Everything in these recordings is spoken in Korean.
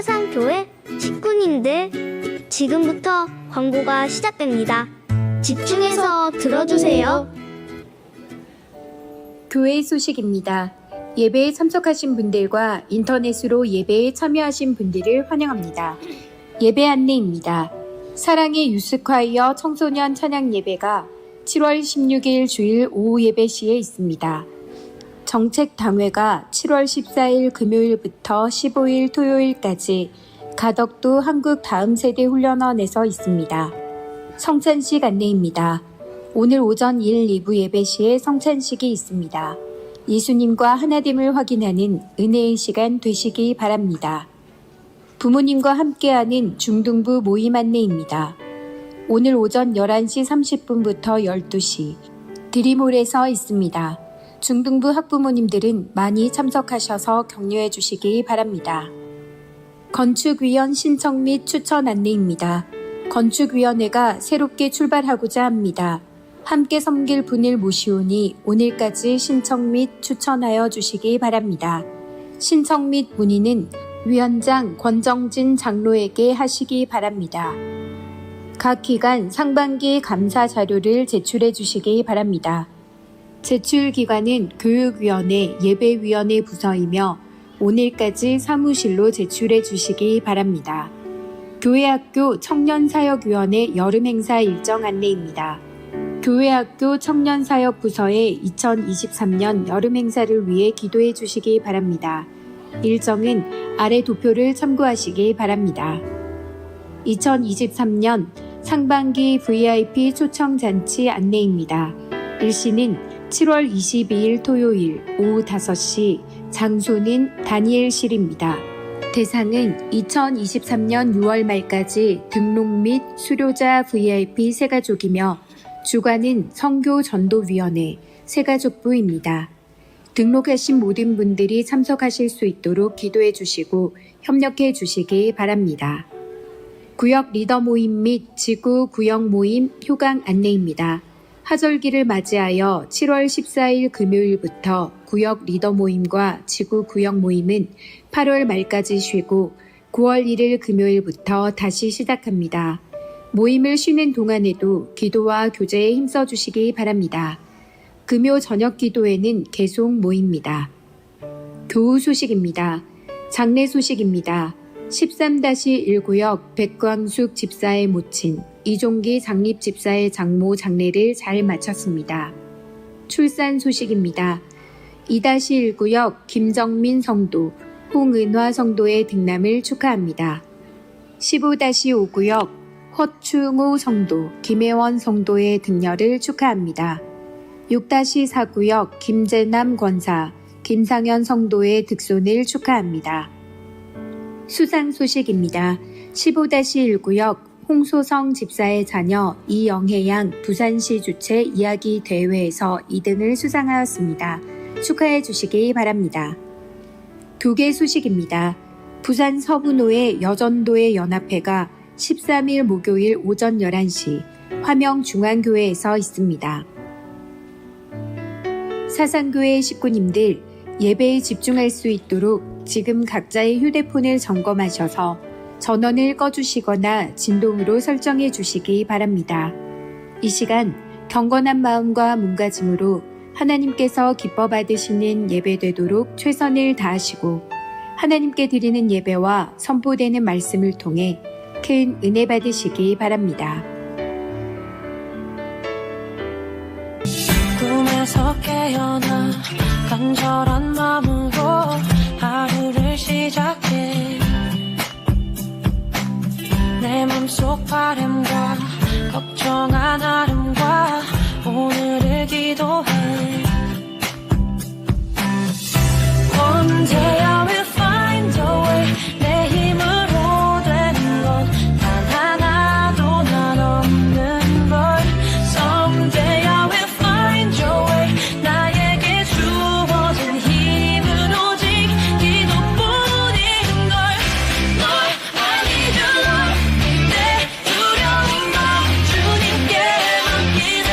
사상교회 식구님들, 지금부터 광고가 시작됩니다. 집중해서 들어주세요. 교회 소식입니다. 예배에 참석하신 분들과 인터넷으로 예배에 참여하신 분들을 환영합니다. 예배 안내입니다. 사랑의 유스콰이어 청소년 찬양 예배가 7월 16일 주일 오후 예배 시에 있습니다. 정책 당회가 7월 14일 금요일부터 15일 토요일까지 가덕도 한국 다음 세대 훈련원에서 있습니다. 성찬식 안내입니다. 오늘 오전 1, 2부 예배 시에 성찬식이 있습니다. 예수님과 하나됨을 확인하는 은혜의 시간 되시기 바랍니다. 부모님과 함께하는 중등부 모임 안내입니다. 오늘 오전 11시 30분부터 12시 드림홀에서 있습니다. 중등부 학부모님들은 많이 참석하셔서 격려해 주시기 바랍니다. 건축위원 신청 및 추천 안내입니다. 건축위원회가 새롭게 출발하고자 합니다. 함께 섬길 분을 모시오니 오늘까지 신청 및 추천하여 주시기 바랍니다. 신청 및 문의는 위원장 권정진 장로에게 하시기 바랍니다. 각 기관 상반기 감사 자료를 제출해 주시기 바랍니다. 제출 기관은 교육위원회, 예배위원회 부서이며 오늘까지 사무실로 제출해 주시기 바랍니다. 교회학교 청년사역위원회 여름행사 일정 안내입니다. 교회학교 청년사역부서의 2023년 여름행사를 위해 기도해 주시기 바랍니다. 일정은 아래 도표를 참고하시기 바랍니다. 2023년 상반기 VIP 초청잔치 안내입니다. 일시는 7월 22일 토요일 오후 5시, 장소는 다니엘실입니다. 대상은 2023년 6월 말까지 등록 및 수료자 VIP 세가족이며 주관은 선교전도위원회 세가족부입니다. 등록하신 모든 분들이 참석하실 수 있도록 기도해 주시고 협력해 주시기 바랍니다. 구역 리더 모임 및 지구 구역 모임 효강 안내입니다. 하절기를 맞이하여 7월 14일 금요일부터 구역 리더 모임과 지구 구역 모임은 8월 말까지 쉬고 9월 1일 금요일부터 다시 시작합니다. 모임을 쉬는 동안에도 기도와 교제에 힘써 주시기 바랍니다. 금요 저녁 기도회는 계속 모입니다. 교우 소식입니다. 장례 소식입니다. 13-1구역 백광숙 집사의 모친 이종기 장립집사의 장모 장례를 잘 마쳤습니다. 출산 소식입니다. 2-1구역 김정민 성도, 홍은화 성도의 등남을 축하합니다. 15-5구역 허충호 성도, 김혜원 성도의 등려를 축하합니다. 6-4구역 김재남 권사, 김상현 성도의 득손을 축하합니다. 수상 소식입니다. 15-1구역 홍소성 집사의 자녀 이영혜 양 부산시 주최 이야기 대회에서 2등을 수상하였습니다. 축하해 주시기 바랍니다. 2개 소식입니다. 부산 서부노회 여전도회 연합회가 13일 목요일 오전 11시 화명 중앙교회에서 있습니다. 사상교회 식구님들, 예배에 집중할 수 있도록 지금 각자의 휴대폰을 점검하셔서 전원을 꺼주시거나 진동으로 설정해 주시기 바랍니다. 이 시간 경건한 마음과 몸가짐으로 하나님께서 기뻐 받으시는 예배 되도록 최선을 다하시고 하나님께 드리는 예배와 선포되는 말씀을 통해 큰 은혜 받으시기 바랍니다. 꿈에서 깨어나 간절한 마음으로 하루를 시작해 내 맘속 바람과 걱정한 아름과 오늘을 기도해 One day I will find a way 내 힘으로 되는 건 단 하나도 난 없는 걸 Someday I will find your way 나에게 주어진 힘은 오직 기도뿐인 걸 Lord I need your love 내 두려운 마음 주님께 맡기네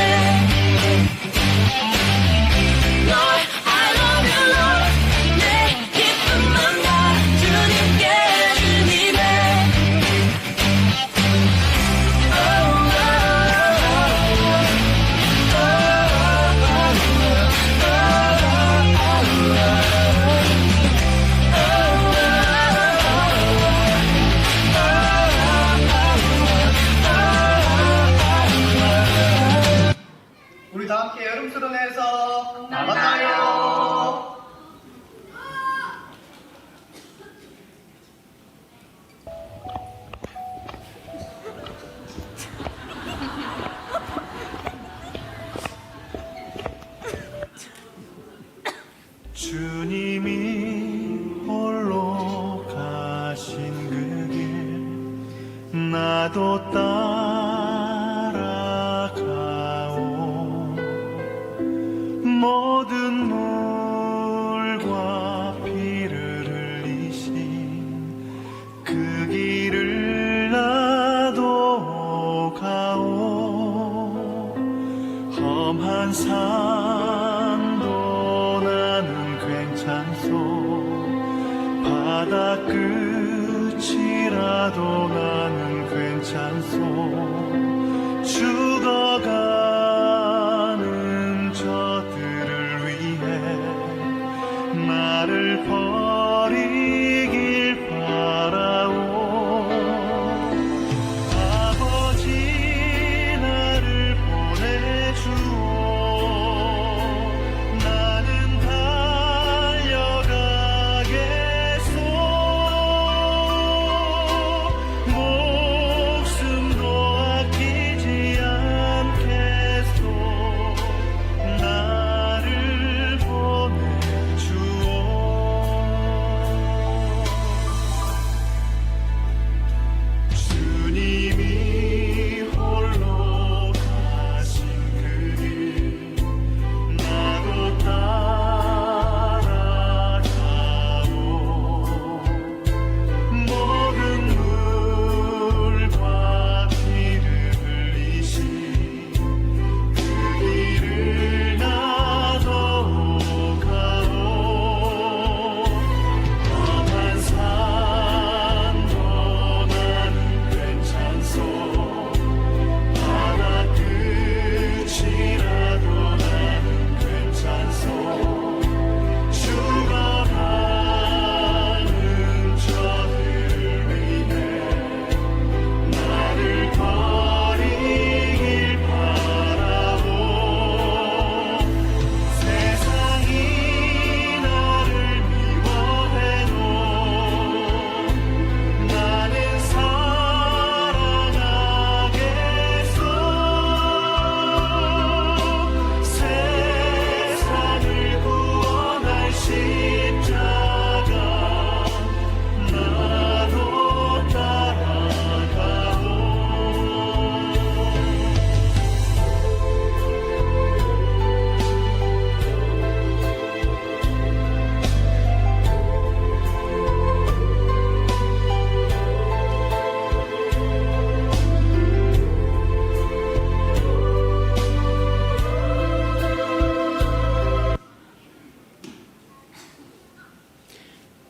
나도 따라가오. 모든 물과 피를 흘리신 그 길을 나도 가오. 험한 산도 나는 괜찮소. 바다 끝이라도 나는 괜찮소. 죽어가는 저들을 위해 나를 버리길 바라오. 아버지 나를 보내주오. 나는 달려가겠소. 목숨도 아끼지 않겠소. 나를 보내주오. 주님이 홀로 가신 그 길 나도 따라가오. 모든 물과 피를 흘리신 그 길을 나도 가오. 험한 산도 나는 괜찮소. 바다 끝이라도 나는 괜찮소. 죽어가는 저들을 위해 나를 버리길 바라오. 세상이 나를 미워해도 나는 사랑하겠소. 세상을 구원할 십자가 나도 따라가오.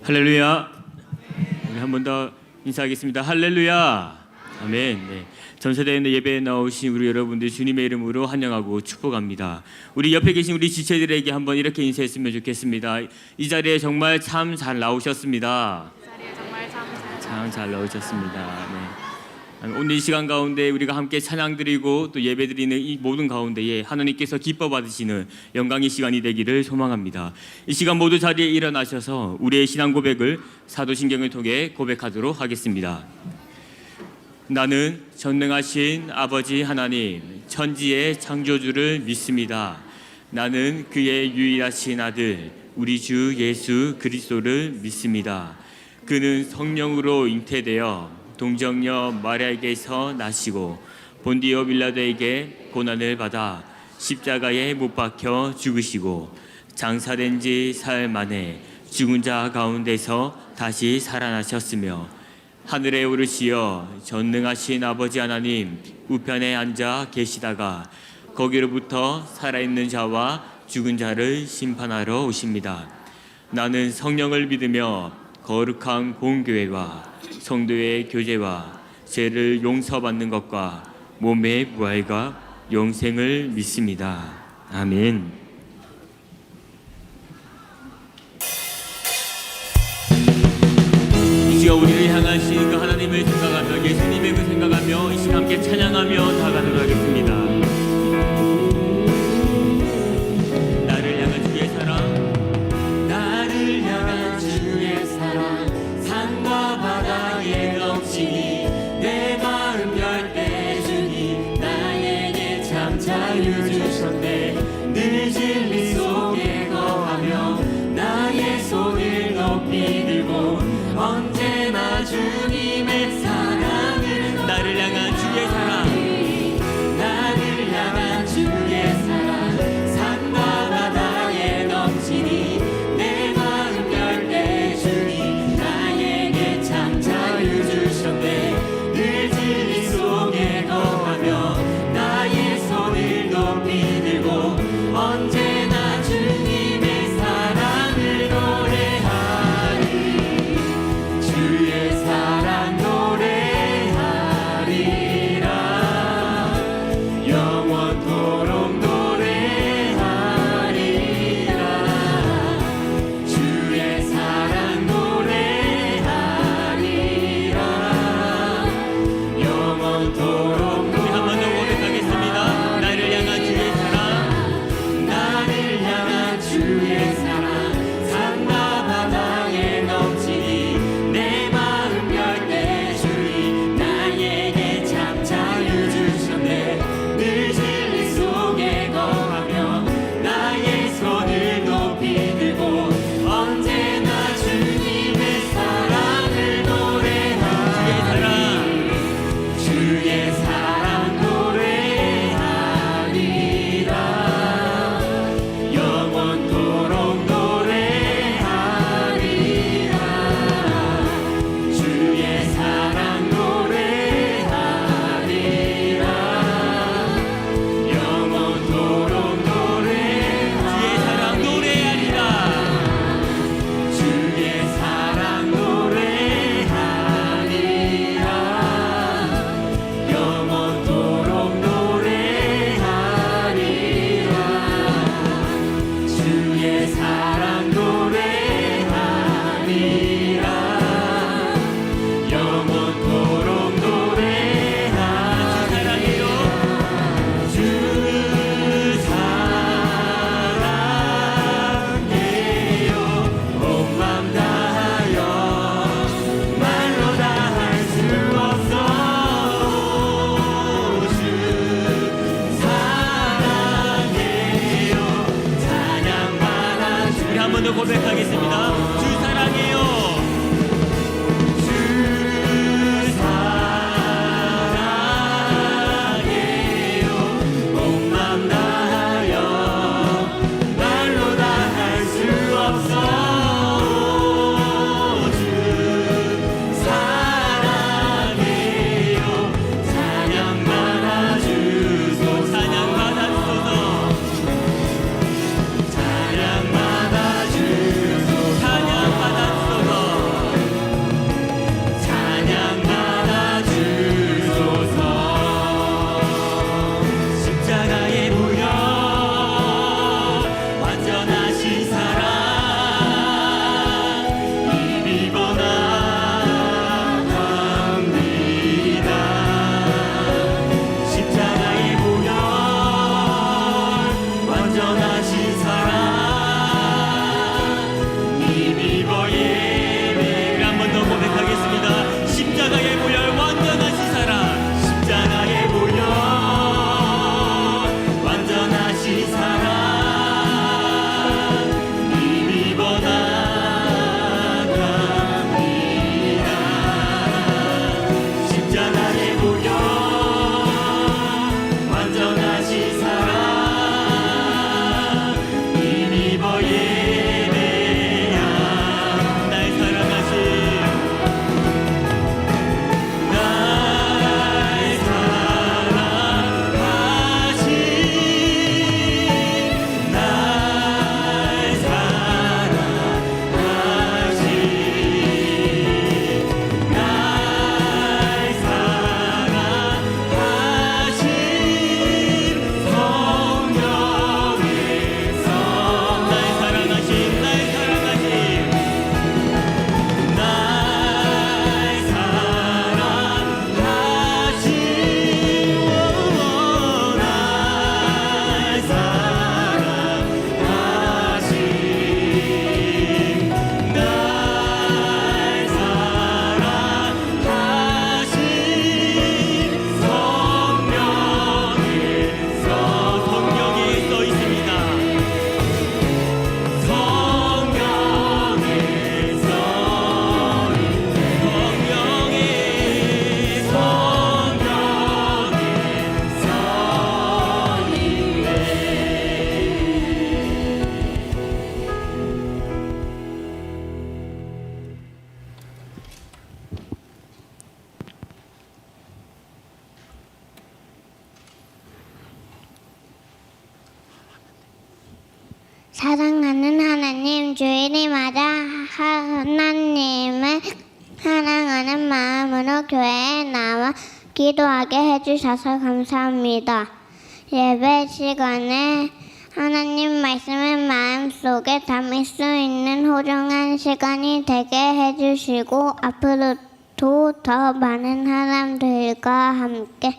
할렐루야. 우리 한 번 더 인사하겠습니다. 할렐루야. 아멘. 네. 전 세대에 있는 예배에 나오신 우리 여러분들 주님의 이름으로 환영하고 축복합니다. 우리 옆에 계신 우리 지체들에게 한번 이렇게 인사했으면 좋겠습니다. 이 자리에 정말 참 잘 나오셨습니다. 참 잘 나오셨습니다. 네. 오늘 이 시간 가운데 우리가 함께 찬양드리고 또 예배드리는 이 모든 가운데에 하나님께서 기뻐 받으시는 영광의 시간이 되기를 소망합니다. 이 시간 모두 자리에 일어나셔서 우리의 신앙 고백을 사도신경을 통해 고백하도록 하겠습니다. 나는 전능하신 아버지 하나님 천지의 창조주를 믿습니다. 나는 그의 유일하신 아들 우리 주 예수 그리스도를 믿습니다. 그는 성령으로 잉태되어 동정녀 마리아에게서 나시고 본디오 빌라도에게 고난을 받아 십자가에 못 박혀 죽으시고 장사된 지 사흘 만에 죽은 자 가운데서 다시 살아나셨으며 하늘에 오르시어 전능하신 아버지 하나님 우편에 앉아 계시다가 거기로부터 살아있는 자와 죽은 자를 심판하러 오십니다. 나는 성령을 믿으며 거룩한 공교회와 성도의 교제와 죄를 용서받는 것과 몸의 부활과 영생을 믿습니다. 아멘. 이 시간 우리를 향하신 그 하나님을 생각하며 예수님의 그 생각하며 이 시간 함께 찬양하며 나아가도록 하겠습니다. 나를 향한 주의 사랑, 나를 향한 주의 사랑, 산과 바다에 넘치니 내 마음 열 때 주님 나에게 참 자유 주셨네. 늘 진리 속에 거하며 나의 손을 높이 들고 언제나 주님의 사랑을 나를 향한 주 사랑해요. 주 사랑해요. 온 맘 다하여 말로 다 할 수 없어. 주 사랑해요. 찬양 받아주소. 찬양 받아주소서. 찬양 받아주소. 찬양 받아주소서. 찬양 받아주소서. 십자가의 보혈 완전하신 사랑 힘입어 나갑니다. 십자가의 보혈 완전하신 사랑 힘입어 예배를 한 번 더 고백하겠습니다. 십자가의 보혈 완전하신 사랑 십자가의 보혈 완전하신 사랑 힘입어 나갑니다. 십자가의 보혈 완전하신 사랑 힘입어 예배야. 날 사랑하신 날 사랑하신 날 사랑하신 날 사랑하신 성령의 성. 날 사랑하신 날 사랑하신 날 사랑하신 날 사랑하신 날 사랑하신 성령의 성. 성령에 써 있습니다. 성령의 성. 사랑하는 하나님, 주일이마다 하나님을 사랑하는 마음으로 교회에 나와 기도하게 해주셔서 감사합니다. 예배 시간에 하나님 말씀을 마음속에 담을 수 있는 소중한 시간이 되게 해주시고 앞으로도 더 많은 사람들과 함께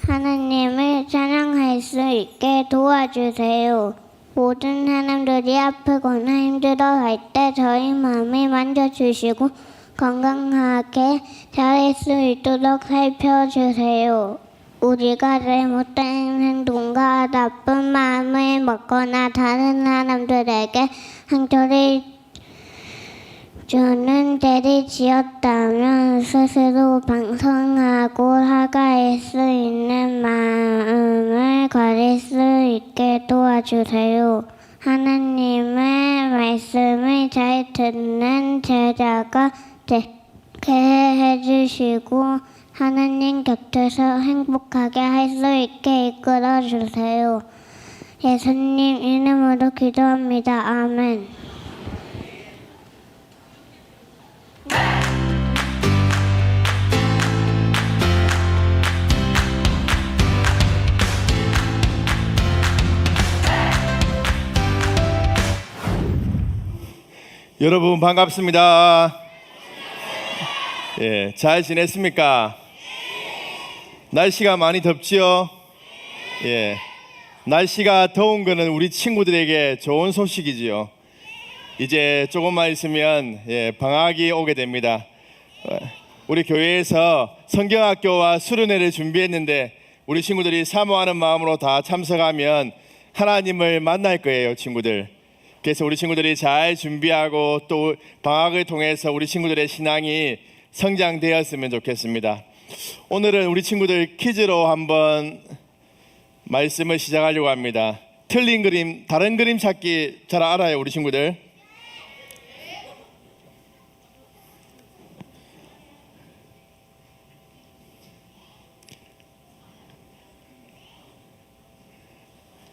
하나님을 찬양할 수 있게 도와주세요. 모든 사람들이 아프거나 힘들어할 때 저희 마음을 만져주시고 건강하게 자랄 수 있도록 살펴주세요. 우리가 잘못된 행동과 나쁜 마음을 먹거나 다른 사람들에게 상처를 주는 죄를 지었다면 스스로 반성하고 사과할 수 있는 마음을 가질 수 있게 도와주세요. 하나님의 말씀을 잘 듣는 제자가 되게 해주시고 하나님 곁에서 행복하게 할 수 있게 이끌어 주세요. 예수님 이름으로 기도합니다. 아멘. 여러분 반갑습니다. 예, 잘 지냈습니까? 날씨가 많이 덥지요? 예, 날씨가 더운 거는 우리 친구들에게 좋은 소식이지요. 이제 조금만 있으면 방학이 오게 됩니다. 우리 교회에서 성경학교와 수련회를 준비했는데 우리 친구들이 사모하는 마음으로 다 참석하면 하나님을 만날 거예요, 친구들. 그래서 우리 친구들이 잘 준비하고 또 방학을 통해서 우리 친구들의 신앙이 성장되었으면 좋겠습니다. 오늘은 우리 친구들 퀴즈로 한번 말씀을 시작하려고 합니다. 틀린 그림, 다른 그림 찾기 잘 알아요, 우리 친구들?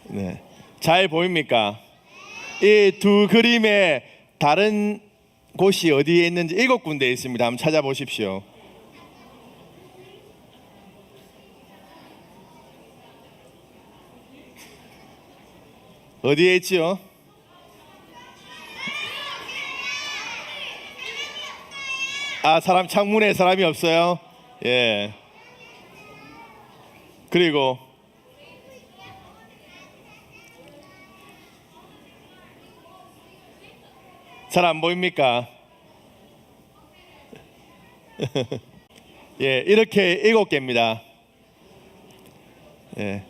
네, 잘 보입니까? 이 두 그림의 다른 곳이 어디에 있는지 7군데 있습니다. 한번 찾아보십시오. 어디에 있지요? 아, 창문에 사람이 없어요? 예. 그리고 잘 안 보입니까? 예, 이렇게 7개입니다. 예.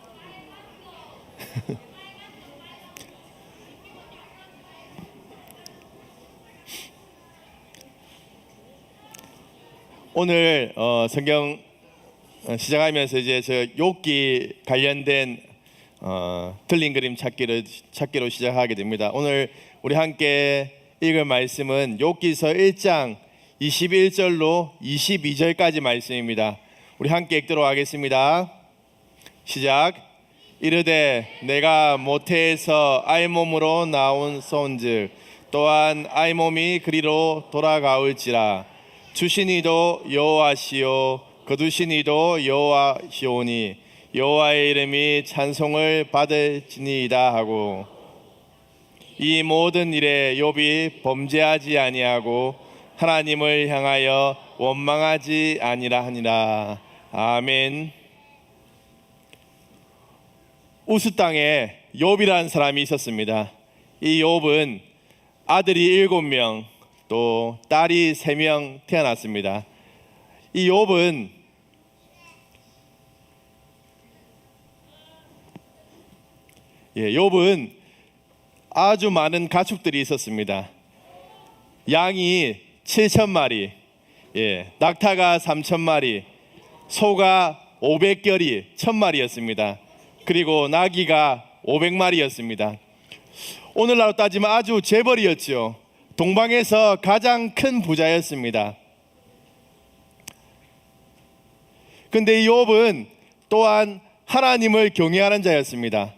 오늘 성경 시작하면서 이제 저 욥기 관련된 틀린 그림 찾기로 시작하게 됩니다. 오늘 우리 함께 읽을 말씀은 욥기서 1장 21절로 22절까지 말씀입니다. 우리 함께 읽도록 하겠습니다. 시작. 이르되 내가 모태에서 아이 몸으로 나온 소은즉 또한 아이 몸이 그리로 돌아가올지라. 주신 이도 여호와시요 거두신 이도 여호와시오니 여호와의 이름이 찬송을 받을지니이다 하고 이 모든 일에 욥이 범죄하지 아니하고 하나님을 향하여 원망하지 아니라 하니라. 아멘. 우스 땅에 욥이라는 사람이 있었습니다. 이 욥은 아들이 7명 또 딸이 3명 태어났습니다. 이 욥은 아주 많은 가축들이 있었습니다. 양이 7,000마리, 낙타가 3,000마리, 소가 500결이 1,000마리였습니다. 그리고 나귀가 500마리였습니다. 오늘날로 따지면 아주 재벌이었죠. 동방에서 가장 큰 부자였습니다. 근데 이 욥은 또한 하나님을 경외하는 자였습니다.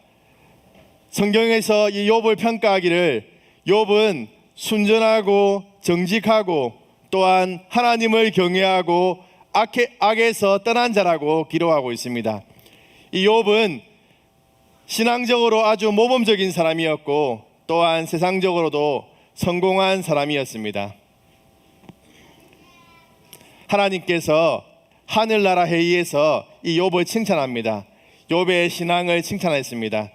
성경에서 이 욥을 평가하기를 욥은 순전하고 정직하고 또한 하나님을 경외하고 악에서 떠난 자라고 기록하고 있습니다. 이 욥은 신앙적으로 아주 모범적인 사람이었고 또한 세상적으로도 성공한 사람이었습니다. 하나님께서 하늘나라 회의에서 이 욥을 칭찬합니다. 욥의 신앙을 칭찬했습니다.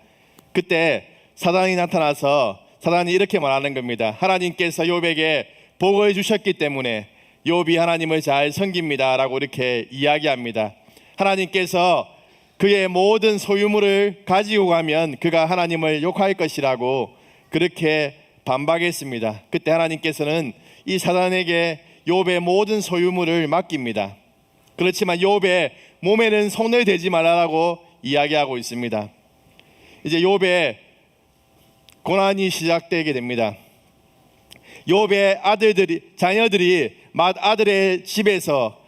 그때 사단이 나타나서 사단이 이렇게 말하는 겁니다. 하나님께서 욥에게 복을 주셨기 때문에 욥이 하나님을 잘 섬깁니다 라고 이렇게 이야기합니다. 하나님께서 그의 모든 소유물을 가지고 가면 그가 하나님을 욕할 것이라고 그렇게 반박했습니다. 그때 하나님께서는 이 사단에게 욥의 모든 소유물을 맡깁니다. 그렇지만 욥의 몸에는 손을 대지 말라고 이야기하고 있습니다. 이제 욥의 고난이 시작되게 됩니다. 욥의 자녀들이 맏아들의 집에서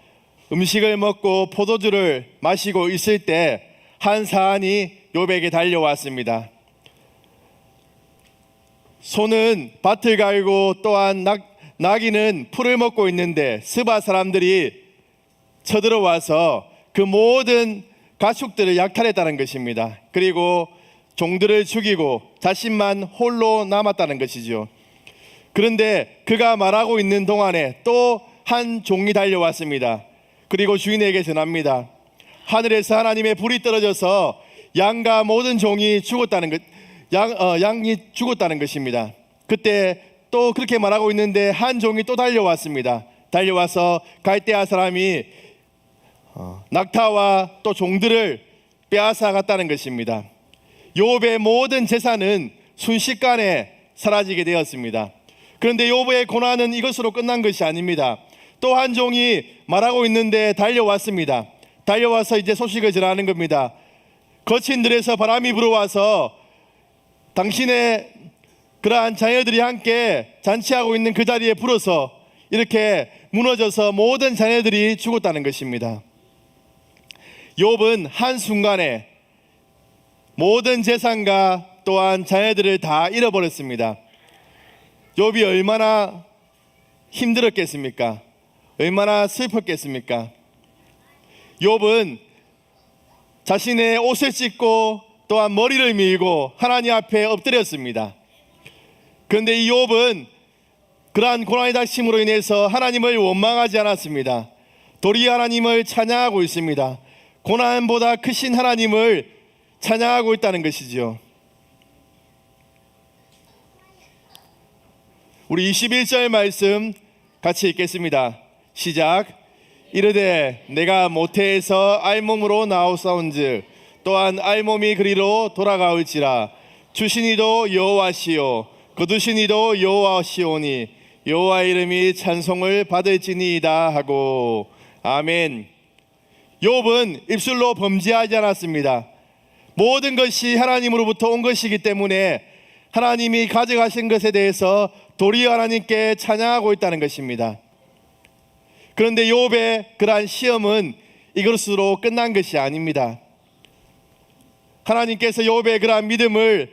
음식을 먹고 포도주를 마시고 있을 때 한 사안이 욥에게 달려왔습니다. 소는 밭을 갈고 또한 나귀는 풀을 먹고 있는데 스바 사람들이 쳐들어와서 그 모든 가축들을 약탈했다는 것입니다. 그리고 종들을 죽이고 자신만 홀로 남았다는 것이죠. 그런데 그가 말하고 있는 동안에 또 한 종이 달려왔습니다. 그리고 주인에게 전합니다. 하늘에서 하나님의 불이 떨어져서 양과 모든 종이 죽었다는 것, 양이 죽었다는 것입니다. 그때 또 그렇게 말하고 있는데 한 종이 또 달려왔습니다. 달려와서 갈대아 사람이 낙타와 또 종들을 빼앗아 갔다는 것입니다. 욥의 모든 재산은 순식간에 사라지게 되었습니다. 그런데 욥의 고난은 이것으로 끝난 것이 아닙니다. 또 한 종이 말하고 있는데 달려왔습니다. 달려와서 이제 소식을 전하는 겁니다. 거친 들에서 바람이 불어와서 당신의 그러한 자녀들이 함께 잔치하고 있는 그 자리에 불어서 이렇게 무너져서 모든 자녀들이 죽었다는 것입니다. 욥은 한순간에 모든 재산과 또한 자녀들을 다 잃어버렸습니다. 욥이 얼마나 힘들었겠습니까? 얼마나 슬펐겠습니까? 욥은 자신의 옷을 찢고 또한 머리를 밀고 하나님 앞에 엎드렸습니다. 그런데 이 욥은 그러한 고난의 닥침으로 인해서 하나님을 원망하지 않았습니다. 도리어 하나님을 찬양하고 있습니다. 고난보다 크신 하나님을 찬양하고 있다는 것이죠. 우리 21절 말씀 같이 읽겠습니다. 시작. 이르되 내가 모태에서 알몸으로 나오사온즉 또한 알몸이 그리로 돌아가올지라. 주시니도 여호와시요 거두시니도 여호와시오니 여호와의 이름이 찬송을 받을지니이다 하고. 아멘. 욥은 입술로 범죄하지 않았습니다. 모든 것이 하나님으로부터 온 것이기 때문에 하나님이 가져가신 것에 대해서 도리어 하나님께 찬양하고 있다는 것입니다. 그런데 욥의 그러한 시험은 이것으로 끝난 것이 아닙니다. 하나님께서 욥의 그러한 믿음을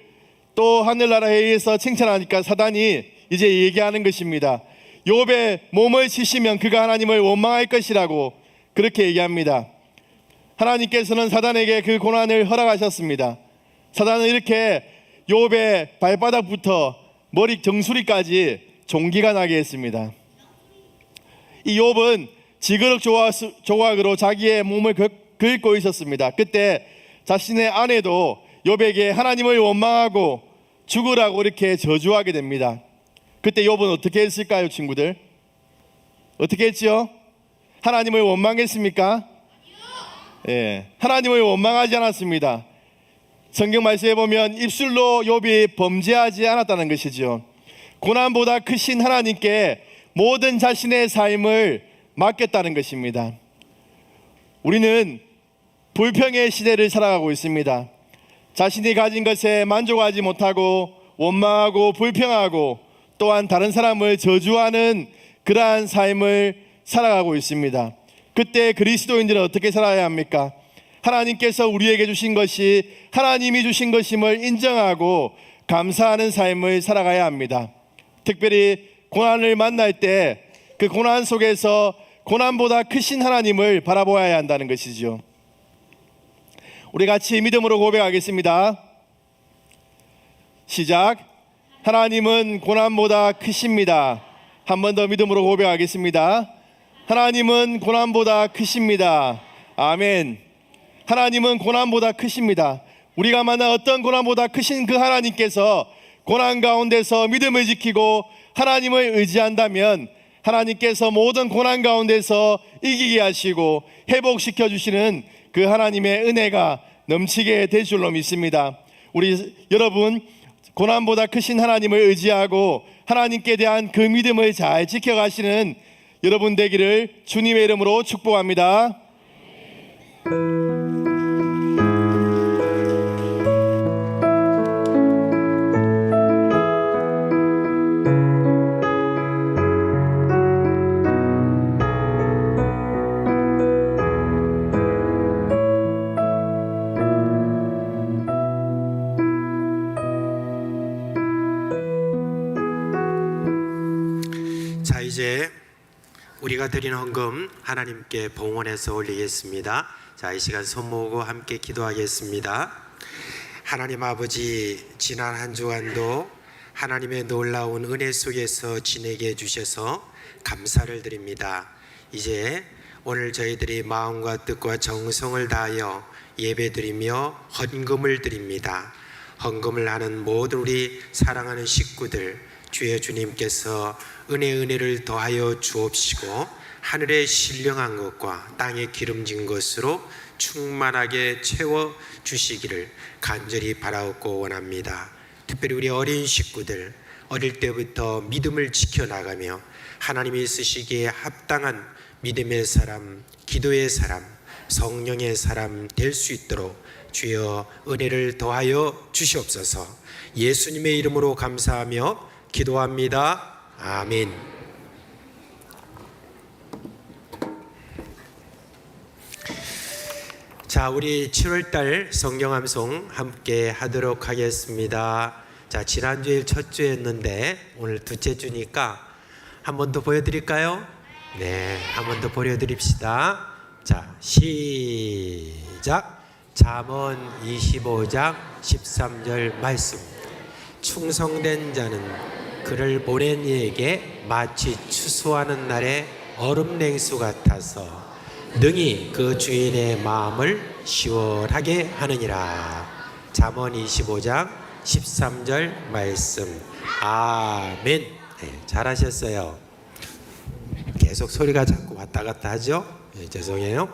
또 하늘나라에 의해서 칭찬하니까 사단이 이제 얘기하는 것입니다. 욥의 몸을 치시면 그가 하나님을 원망할 것이라고 그렇게 얘기합니다. 하나님께서는 사단에게 그 고난을 허락하셨습니다. 사단은 이렇게 욥의 발바닥부터 머리 정수리까지 종기가 나게 했습니다. 이 욥은 지그럭 조각으로 자기의 몸을 긁고 있었습니다. 그때 자신의 아내도 욥에게 하나님을 원망하고 죽으라고 이렇게 저주하게 됩니다. 그때 욥은 어떻게 했을까요, 친구들? 어떻게 했지요? 하나님을 원망했습니까? 예, 하나님을 원망하지 않았습니다. 성경 말씀에 보면 입술로 욥이 범죄하지 않았다는 것이죠. 고난보다 크신 하나님께 모든 자신의 삶을 맡겼다는 것입니다. 우리는 불평의 시대를 살아가고 있습니다. 자신이 가진 것에 만족하지 못하고 원망하고 불평하고 또한 다른 사람을 저주하는 그러한 삶을 살아가고 있습니다. 그때 그리스도인들은 어떻게 살아야 합니까? 하나님께서 우리에게 주신 것이 하나님이 주신 것임을 인정하고 감사하는 삶을 살아가야 합니다. 특별히 고난을 만날 때 그 고난 속에서 고난보다 크신 하나님을 바라보아야 한다는 것이죠. 우리 같이 믿음으로 고백하겠습니다. 시작. 하나님은 고난보다 크십니다. 한 번 더 믿음으로 고백하겠습니다. 하나님은 고난보다 크십니다. 아멘. 하나님은 고난보다 크십니다. 우리가 만난 어떤 고난보다 크신 그 하나님께서 고난 가운데서 믿음을 지키고 하나님을 의지한다면 하나님께서 모든 고난 가운데서 이기게 하시고 회복시켜 주시는 그 하나님의 은혜가 넘치게 될 줄로 믿습니다. 우리 여러분 고난보다 크신 하나님을 의지하고 하나님께 대한 그 믿음을 잘 지켜가시는 여러분 되기를 주님의 이름으로 축복합니다. 자, 이제 우리가 드린 헌금 하나님께 봉헌해서 올리겠습니다. 자, 이 시간 손 모으고 함께 기도하겠습니다. 하나님 아버지, 지난 한 주간도 하나님의 놀라운 은혜 속에서 지내게 해주셔서 감사를 드립니다. 이제 오늘 저희들이 마음과 뜻과 정성을 다하여 예배드리며 헌금을 드립니다. 헌금을 하는 모든 우리 사랑하는 식구들, 주의 주님께서 은혜를 더하여 주옵시고 하늘의 신령한 것과 땅에 기름진 것으로 충만하게 채워 주시기를 간절히 바라옵고 원합니다. 특별히 우리 어린 식구들, 어릴 때부터 믿음을 지켜나가며 하나님이 쓰시기에 합당한 믿음의 사람, 기도의 사람, 성령의 사람 될 수 있도록 주여 은혜를 더하여 주시옵소서. 예수님의 이름으로 감사하며 기도합니다. 아멘. 자, 우리 7월달 성경암송 함께 하도록 하겠습니다. 자, 지난주에 첫 주였는데 오늘 둘째 주니까 한 번 더 보여드릴까요? 네, 한 번 더 보여드립시다. 자, 시작. 잠언 25장 13절 말씀. 충성된 자는 그를 보낸 이에게 마치 추수하는 날의 얼음 냉수 같아서 능히 그 주인의 마음을 시원하게 하느니라. 잠언 25장 13절 말씀. 아멘. 네, 잘하셨어요. 계속 소리가 자꾸 왔다 갔다 하죠? 네, 죄송해요.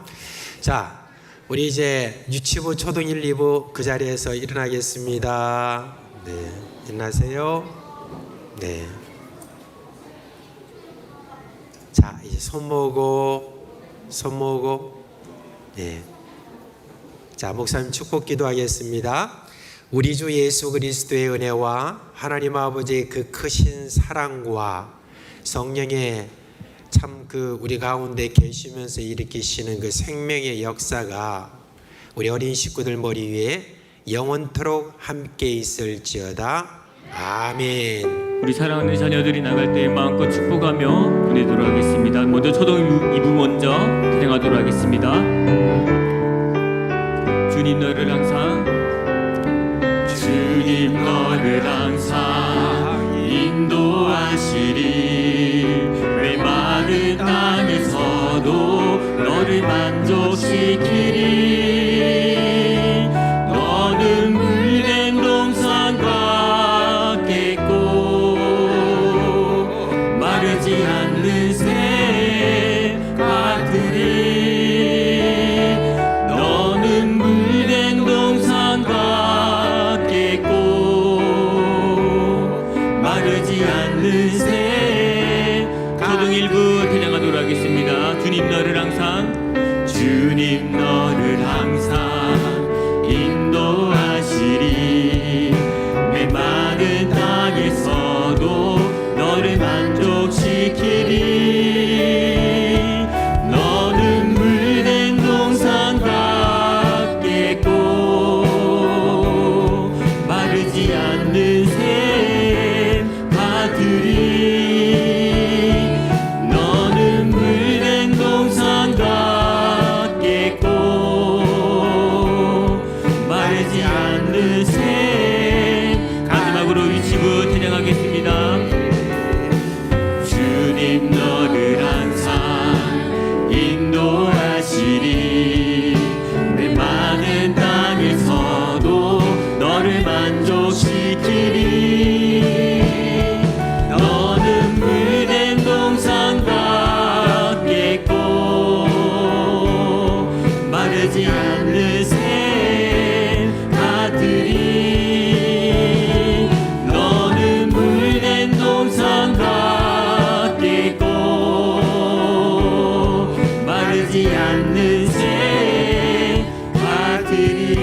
자, 우리 이제 유치부, 초등 1, 2부 그 자리에서 일어나겠습니다. 네, 일어나세요. 네. 자, 이제 손 모으고. 네. 자, 목사님 축복 기도하겠습니다. 우리 주 예수 그리스도의 은혜와 하나님 아버지의 그 크신 사랑과 성령의 참 그 우리 가운데 계시면서 일으키시는 그 생명의 역사가 우리 어린 식구들 머리 위에 영원토록 함께 있을지어다. 아멘. 우리 사랑하는 자녀들이 나갈 때 마음껏 축복하며 보내도록 하겠습니다. 먼저 초등 2부 먼저 진행하도록 하겠습니다. 주님 너를 항상 인도하시리. 메마른 땅에서도 너를 만족시키리. 너는 물된 동산과 깼고 마르지 않는 새 같으리. 너는 물된 동산과 깼고 마르지 않는 새. 초등 1부 찬양하도록 하겠습니다. 주님 너를 항상 인도하시리. 메마른 땅에서도 너를 만족시키리. 너는 물된 동산과 깼고 마르지 않는 샘 같으리. 너는 물된 동산과 깼고 마르지 않는 샘. 마지막으로 유치부 찬양하겠습니다. 주님 너를 항상 인도하시리. 메마른 땅에서도 너를 만족시키리. 너는 물된 동산과 깼고 마르지 않는 샘 같으리. 너는 물된 동산과 깼고 마르지 않는 샘 같으리.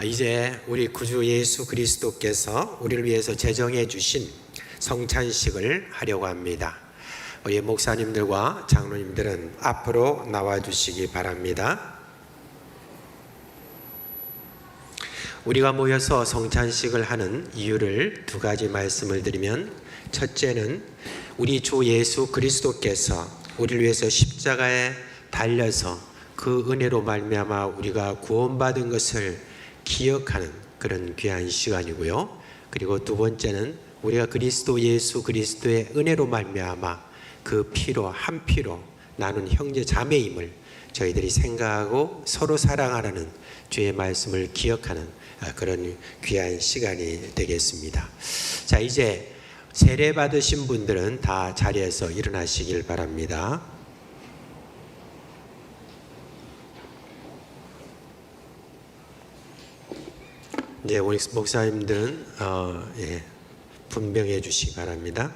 이제 우리 구주 예수 그리스도께서 우리를 위해서 제정해 주신 성찬식을 하려고 합니다. 우리 목사님들과 장로님들은 앞으로 나와 주시기 바랍니다. 우리가 모여서 성찬식을 하는 이유를 두 가지 말씀을 드리면, 첫째는 우리 주 예수 그리스도께서 우리를 위해서 십자가에 달려서 그 은혜로 말미암아 우리가 구원받은 것을 기억하는 그런 귀한 시간이고요. 그리고 두 번째는 우리가 그리스도 예수 그리스도의 은혜로 말미암아 그 피로 한 피로 나눈 형제 자매임을 저희들이 생각하고 서로 사랑하라는 주의 말씀을 기억하는 그런 귀한 시간이 되겠습니다. 자, 이제 세례 받으신 분들은 다 자리에서 일어나시길 바랍니다. 이제 우리 목사님들은 분명해 주시기 바랍니다.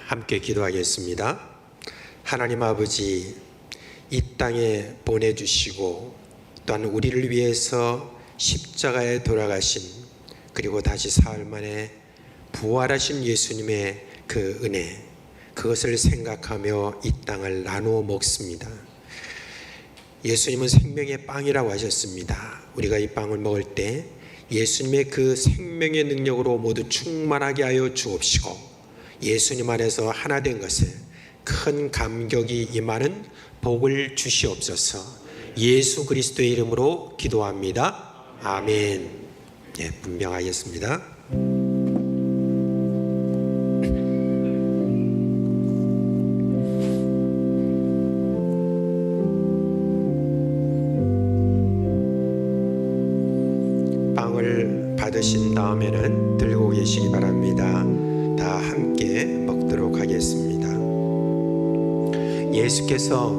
함께 기도하겠습니다. 하나님 아버지, 이 땅에 보내주시고 또한 우리를 위해서 십자가에 돌아가신, 그리고 다시 사흘 만에 부활하신 예수님의 그 은혜, 그것을 생각하며 이 땅을 나누어 먹습니다. 예수님은 생명의 빵이라고 하셨습니다. 우리가 이 빵을 먹을 때 예수님의 그 생명의 능력으로 모두 충만하게 하여 주옵시고, 예수님 안에서 하나 된 것에 큰 감격이 임하는 복을 주시옵소서. 예수 그리스도의 이름으로 기도합니다. 아멘. 분명하겠습니다. 빵을 받으신 다음에는 들고 계시기 바랍니다. 다 함께 먹도록 하겠습니다. 예수께서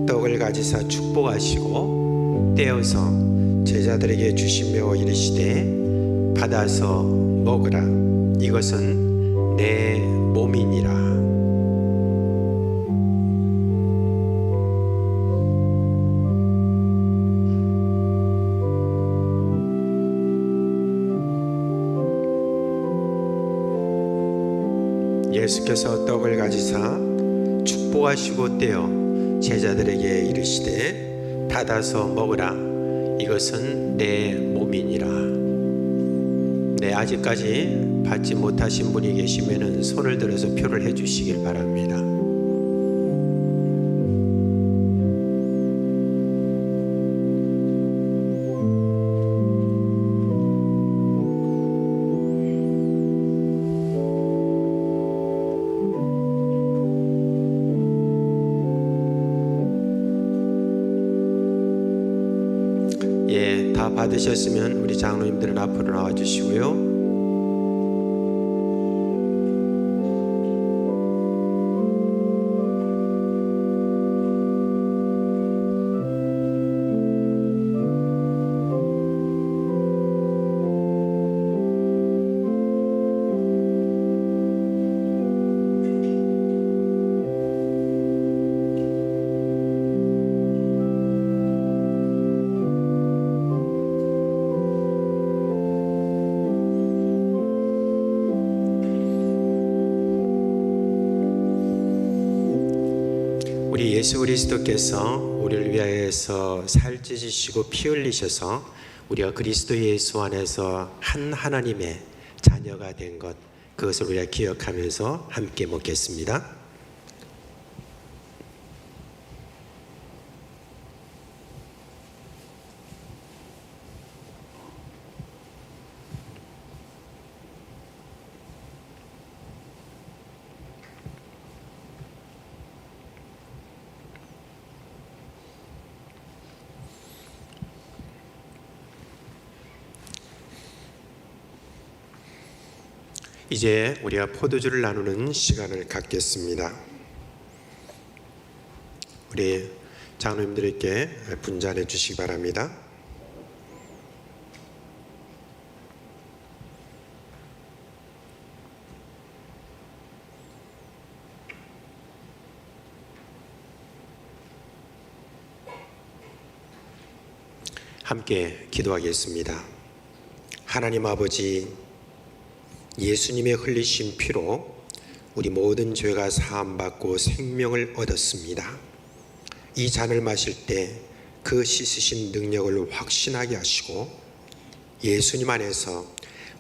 떡을 가지사 축복하시고 떼어서 제자들에게 주시며 이르시되 받아서 먹으라, 이것은 내 몸이니라. 예수께서 떡을 가지사 축복하시고 떼어 제자들에게 이르시되 받아서 먹으라, 이것은 내 몸이니라. 아직까지 받지 못하신 분이 계시면 손을 들어서 표를 해주시길 바랍니다. 다 받으셨으면 우리 장로님들은 앞으로 나와 주시고요. 우리 예수 그리스도께서 우리를 위하여서 살 찢으시고 피 흘리셔서 우리가 그리스도 예수 안에서 한 하나님의 자녀가 된 것, 그것을 우리가 기억하면서 함께 먹겠습니다. 이제 우리가 포도주를 나누는 시간을 갖겠습니다. 우리 장로님들에게 분잔해 주시기 바랍니다. 함께 기도하겠습니다. 하나님 아버지, 예수님의 흘리신 피로 우리 모든 죄가 사함받고 생명을 얻었습니다. 이 잔을 마실 때 그 씻으신 능력을 확신하게 하시고 예수님 안에서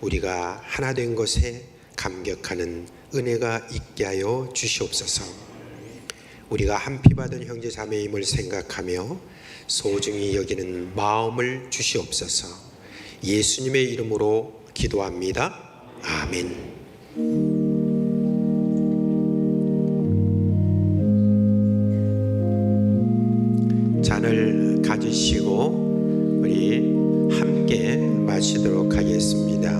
우리가 하나 된 것에 감격하는 은혜가 있게 하여 주시옵소서. 우리가 한 피 받은 형제 자매임을 생각하며 소중히 여기는 마음을 주시옵소서. 예수님의 이름으로 기도합니다. 아멘. 잔을 가지시고 우리 함께 마시도록 하겠습니다.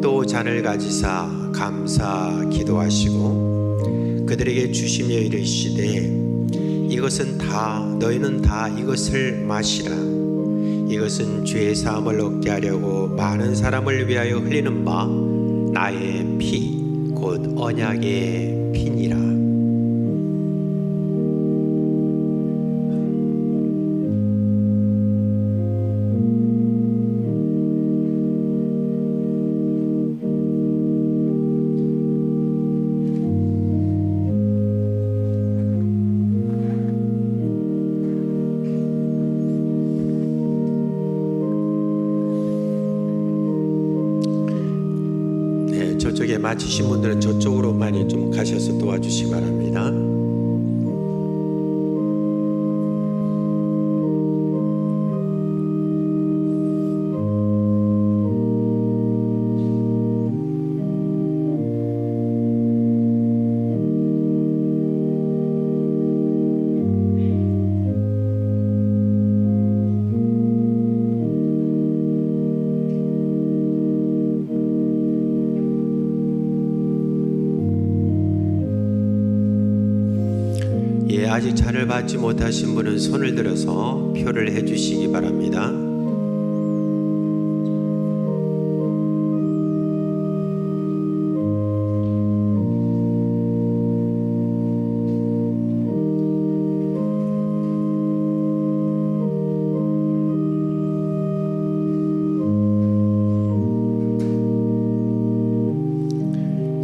또 잔을 은혜를 가지사 감사 기도하시고 그들에게 주시며 이르시되 이것은 다 너희는 다 이것을 마시라. 이것은 죄의 사함을 얻게 하려고 많은 사람을 위하여 흘리는 바 나의 피 곧 언약의 피니라. 네, 저쪽에 마치신 분들은 저쪽으로 많이 좀 가셔서 도와주시기 바랍니다. 예, 아직 잔을 받지 못하신 분은 손을 들어서 표를 해주시기 바랍니다.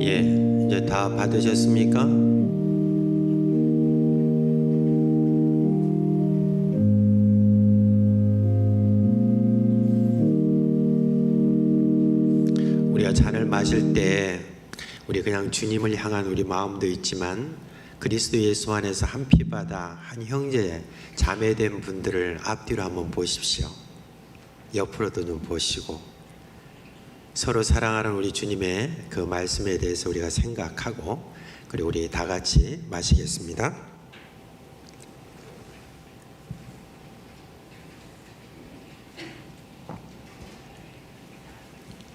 예, 이제 다 받으셨습니까? 우리가 잔을 마실 때 우리 그냥 주님을 향한 우리 마음도 있지만 그리스도 예수 안에서 한 피바다 한 형제 자매된 분들을 앞뒤로 한번 보십시오. 옆으로도 좀 보시고 서로 사랑하는 우리 주님의 그 말씀에 대해서 우리가 생각하고 그리고 우리 다 같이 마시겠습니다.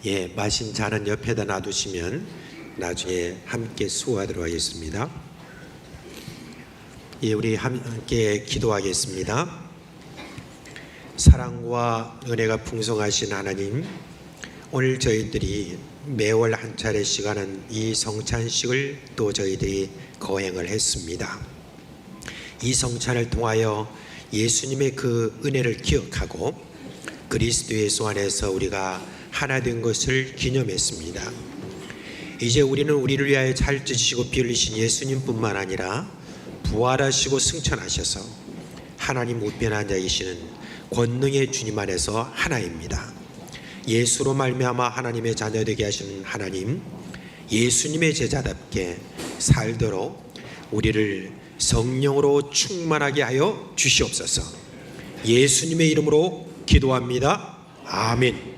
예, 마신 잔은 옆에다 놔두시면 나중에 함께 수고하도록 하겠습니다. 예, 우리 함께 기도하겠습니다. 사랑과 은혜가 풍성하신 하나님, 오늘 저희들이 매월 한 차례씩 하는 이 성찬식을 또 저희들이 거행을 했습니다. 이 성찬을 통하여 예수님의 그 은혜를 기억하고 그리스도 예수 안에서 우리가 하나 된 것을 기념했습니다. 이제 우리는 우리를 위하여 잘 찢으시고 피 흘리신 예수님뿐만 아니라 부활하시고 승천하셔서 하나님 우편한 자이시는 권능의 주님 안에서 하나입니다. 예수로 말미암아 하나님의 자녀 되게 하시는 하나님, 예수님의 제자답게 살도록 우리를 성령으로 충만하게 하여 주시옵소서. 예수님의 이름으로 기도합니다. 아멘.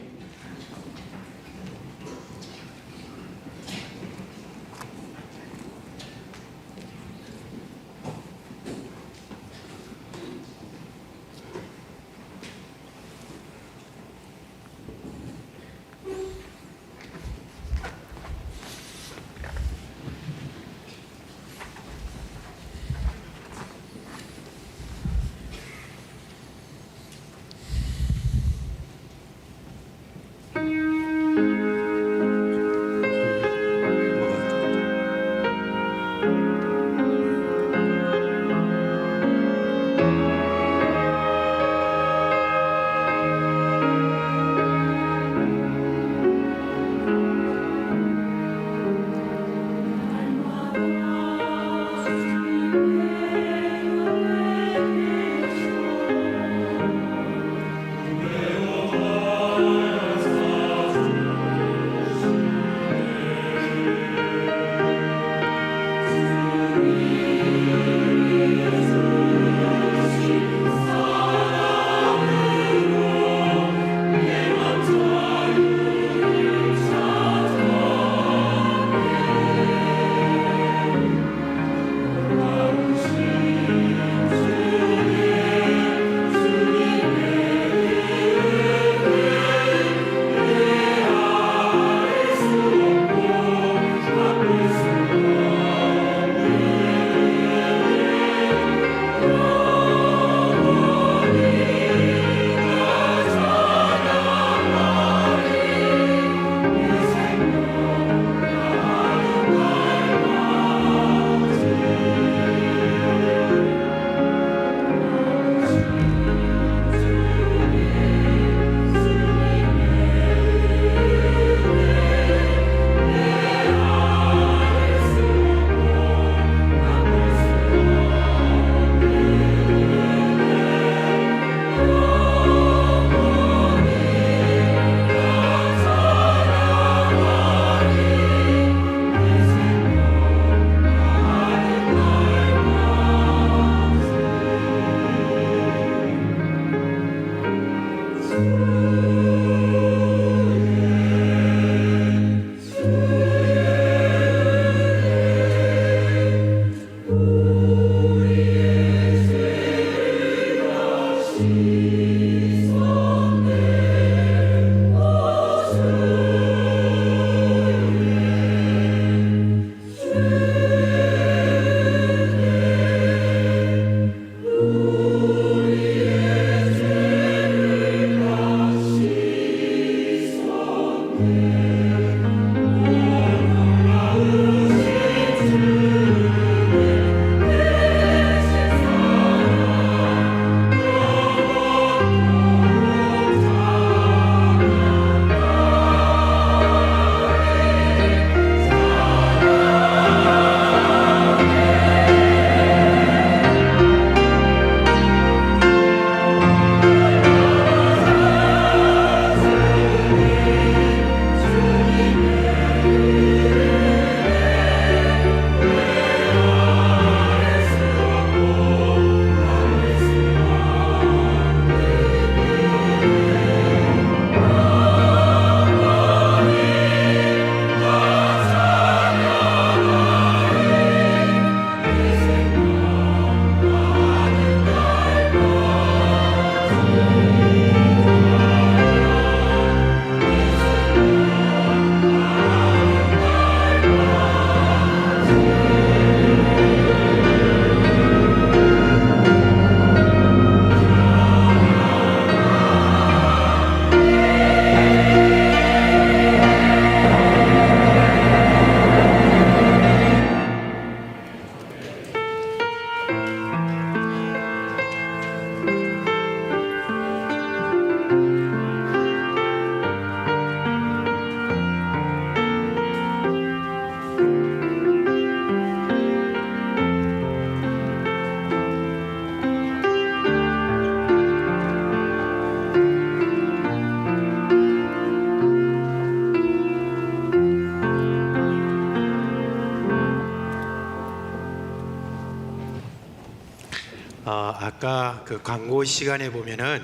아까 그 광고 시간에 보면은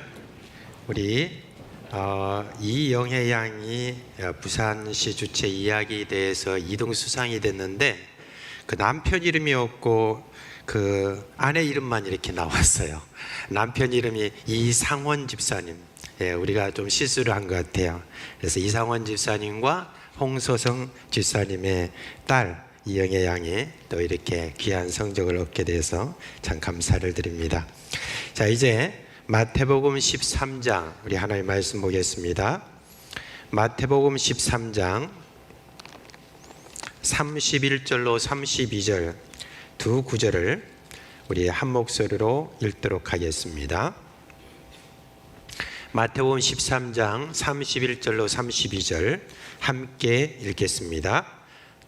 우리 이영애 양이 부산시 주최 이야기에 대해서 2등 수상이 됐는데 그 남편 이름이 없고 그 아내 이름만 이렇게 나왔어요. 남편 이름이 이상원 집사님. 예, 우리가 좀 실수를 한 것 같아요. 그래서 이상원 집사님과 홍소성 집사님의 딸 이영애 양이 또 이렇게 귀한 성적을 얻게 돼서 참 감사를 드립니다. 자, 이제 마태복음 13장 우리 하나님 말씀 보겠습니다. 마태복음 13장 31절로 32절 두 구절을 우리 한 목소리로 읽도록 하겠습니다. 마태복음 13장 31절로 32절 함께 읽겠습니다.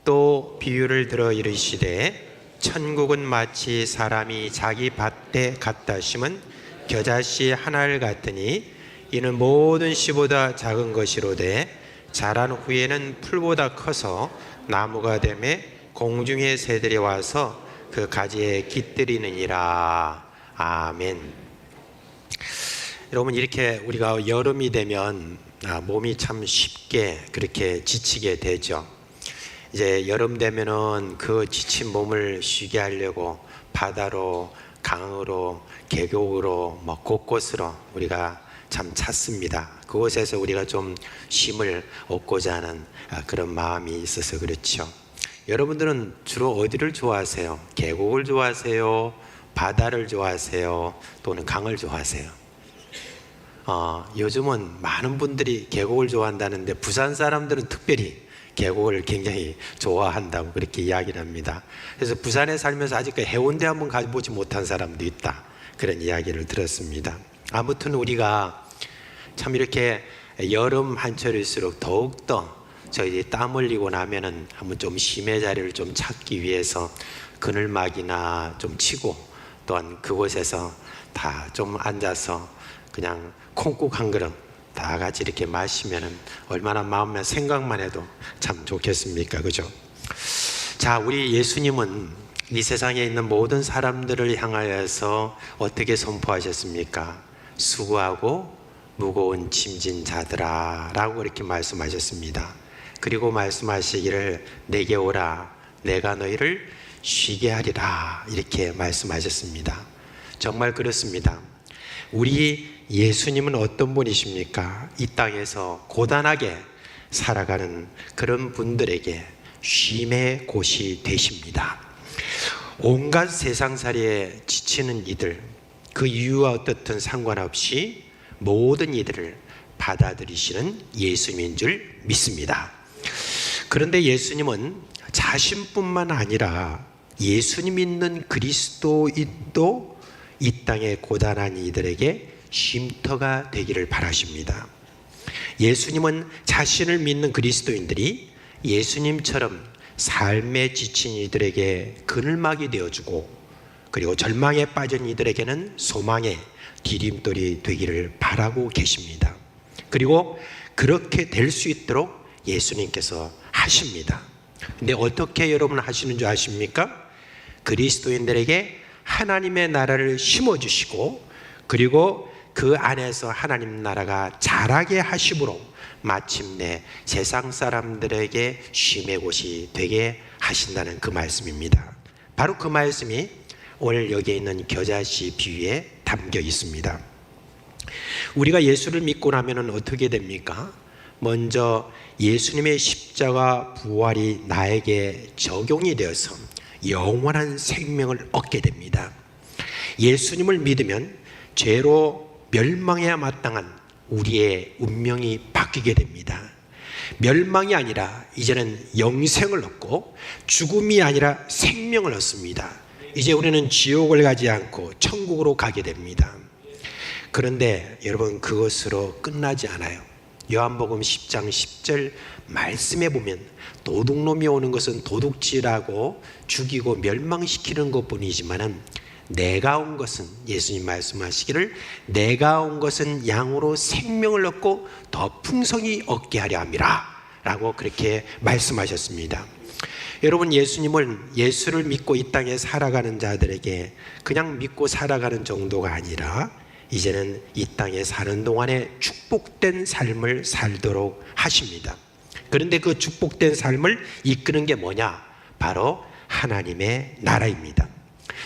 또 비유를 들어 이르시되 천국은 마치 사람이 자기 밭에 갖다 심은 겨자씨 하나를 같으니 이는 모든 씨보다 작은 것이로되 자란 후에는 풀보다 커서 나무가 되매 공중의 새들이 와서 그 가지에 깃들이느니라. 아멘. 여러분, 이렇게 우리가 여름이 되면 몸이 참 쉽게 그렇게 지치게 되죠. 이제 여름 되면은 그 지친 몸을 쉬게 하려고 바다로, 강으로, 계곡으로 곳곳으로 우리가 참 찾습니다. 그곳에서 우리가 좀 쉼을 얻고자 하는 그런 마음이 있어서 그렇죠. 여러분들은 주로 어디를 좋아하세요? 계곡을 좋아하세요? 바다를 좋아하세요? 또는 강을 좋아하세요? 요즘은 많은 분들이 계곡을 좋아한다는데 부산 사람들은 특별히 계곡을 굉장히 좋아한다고 그렇게 이야기를 합니다. 그래서 부산에 살면서 아직까지 해운대 한번 가보지 못한 사람도 있다, 그런 이야기를 들었습니다. 아무튼 우리가 참 이렇게 여름 한철일수록 더욱더 저희 땀 흘리고 나면은 한번 좀 쉼의 자리를 좀 찾기 위해서 그늘막이나 좀 치고 또한 그곳에서 다 좀 앉아서 그냥 콩국 한 그릇 다 같이 이렇게 마시면은 얼마나 마음에 생각만 해도 참 좋겠습니까? 그죠? 자, 우리 예수님은 이 세상에 있는 모든 사람들을 향하여서 어떻게 선포하셨습니까? 수고하고 무거운 짐진 자들아 라고 이렇게 말씀하셨습니다. 그리고 말씀하시기를 내게 오라 내가 너희를 쉬게 하리라 이렇게 말씀하셨습니다. 정말 그렇습니다. 우리 예수님은 어떤 분이십니까? 이 땅에서 고단하게 살아가는 그런 분들에게 쉼의 곳이 되십니다. 온갖 세상살이에 지치는 이들, 그 이유와 어떻든 상관없이 모든 이들을 받아들이시는 예수님인 줄 믿습니다. 그런데 예수님은 자신뿐만 아니라 예수님 믿는 그리스도인도 이 땅의 고단한 이들에게 쉼터가 되기를 바라십니다. 예수님은 자신을 믿는 그리스도인들이 예수님처럼 삶에 지친 이들에게 그늘막이 되어주고 그리고 절망에 빠진 이들에게는 소망의 디딤돌이 되기를 바라고 계십니다. 그리고 그렇게 될 수 있도록 예수님께서 하십니다. 근데 어떻게 여러분 하시는 줄 아십니까? 그리스도인들에게 하나님의 나라를 심어주시고 그리고 그 안에서 하나님 나라가 자라게 하심으로 마침내 세상 사람들에게 쉼의 곳이 되게 하신다는 그 말씀입니다. 바로 그 말씀이 오늘 여기에 있는 겨자씨 비유에 담겨 있습니다. 우리가 예수를 믿고 나면 어떻게 됩니까? 먼저 예수님의 십자가 부활이 나에게 적용이 되어서 영원한 생명을 얻게 됩니다. 예수님을 믿으면 죄로 멸망해야 마땅한 우리의 운명이 바뀌게 됩니다. 멸망이 아니라 이제는 영생을 얻고 죽음이 아니라 생명을 얻습니다. 이제 우리는 지옥을 가지 않고 천국으로 가게 됩니다. 그런데 여러분, 그것으로 끝나지 않아요. 요한복음 10장 10절 말씀에 보면 도둑놈이 오는 것은 도둑질하고 죽이고 멸망시키는 것뿐이지만은 내가 온 것은, 예수님 말씀하시기를 내가 온 것은 양으로 생명을 얻고 더 풍성히 얻게 하려 함이라 라고 그렇게 말씀하셨습니다. 여러분, 예수를 믿고 이 땅에 살아가는 자들에게 그냥 믿고 살아가는 정도가 아니라 이제는 이 땅에 사는 동안에 축복된 삶을 살도록 하십니다. 그런데 그 축복된 삶을 이끄는 게 뭐냐? 바로 하나님의 나라입니다.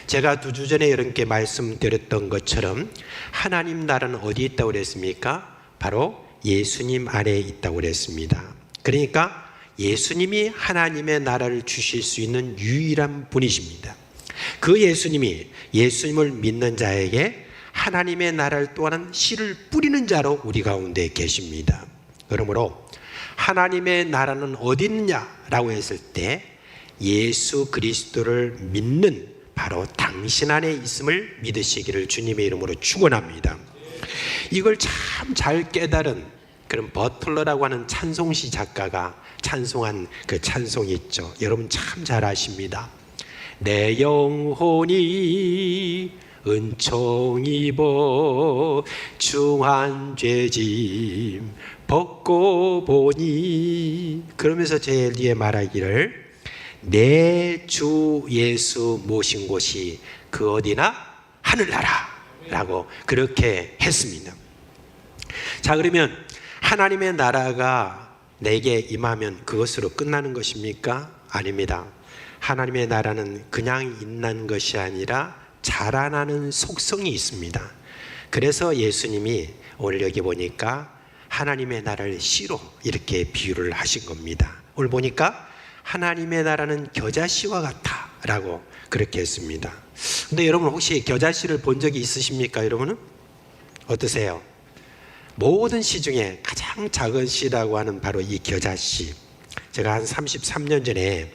제가 2주 전에 여러분께 말씀드렸던 것처럼 하나님 나라는 어디 있다고 그랬습니까? 바로 예수님 안에 있다고 그랬습니다. 그러니까 예수님이 하나님의 나라를 주실 수 있는 유일한 분이십니다. 그 예수님이 예수님을 믿는 자에게 하나님의 나라를 또한 씨를 뿌리는 자로 우리 가운데 계십니다. 그러므로 하나님의 나라는 어디 있느냐라고 했을 때 예수 그리스도를 믿는 바로 당신 안에 있음을 믿으시기를 주님의 이름으로 축원합니다. 이걸 참 잘 깨달은 그런 버틀러라고 하는 찬송시 작가가 찬송한 그 찬송이 있죠. 여러분 참 잘 아십니다. 내 영혼이 은총 입어 중한 죄짐 벗고 보니, 그러면서 제일 뒤에 말하기를 내 주 예수 모신 곳이 그 어디나 하늘나라라고 그렇게 했습니다. 자, 그러면 하나님의 나라가 내게 임하면 그것으로 끝나는 것입니까? 아닙니다. 하나님의 나라는 그냥 있는 것이 아니라 자라나는 속성이 있습니다. 그래서 예수님이 오늘 여기 보니까 하나님의 나라를 씨로 이렇게 비유를 하신 겁니다. 오늘 보니까 하나님의 나라는 겨자씨와 같다 라고 그렇게 했습니다. 근데 여러분 혹시 겨자씨를 본 적이 있으십니까? 여러분은 어떠세요? 모든 씨 중에 가장 작은 씨라고 하는 바로 이 겨자씨. 제가 한 33년 전에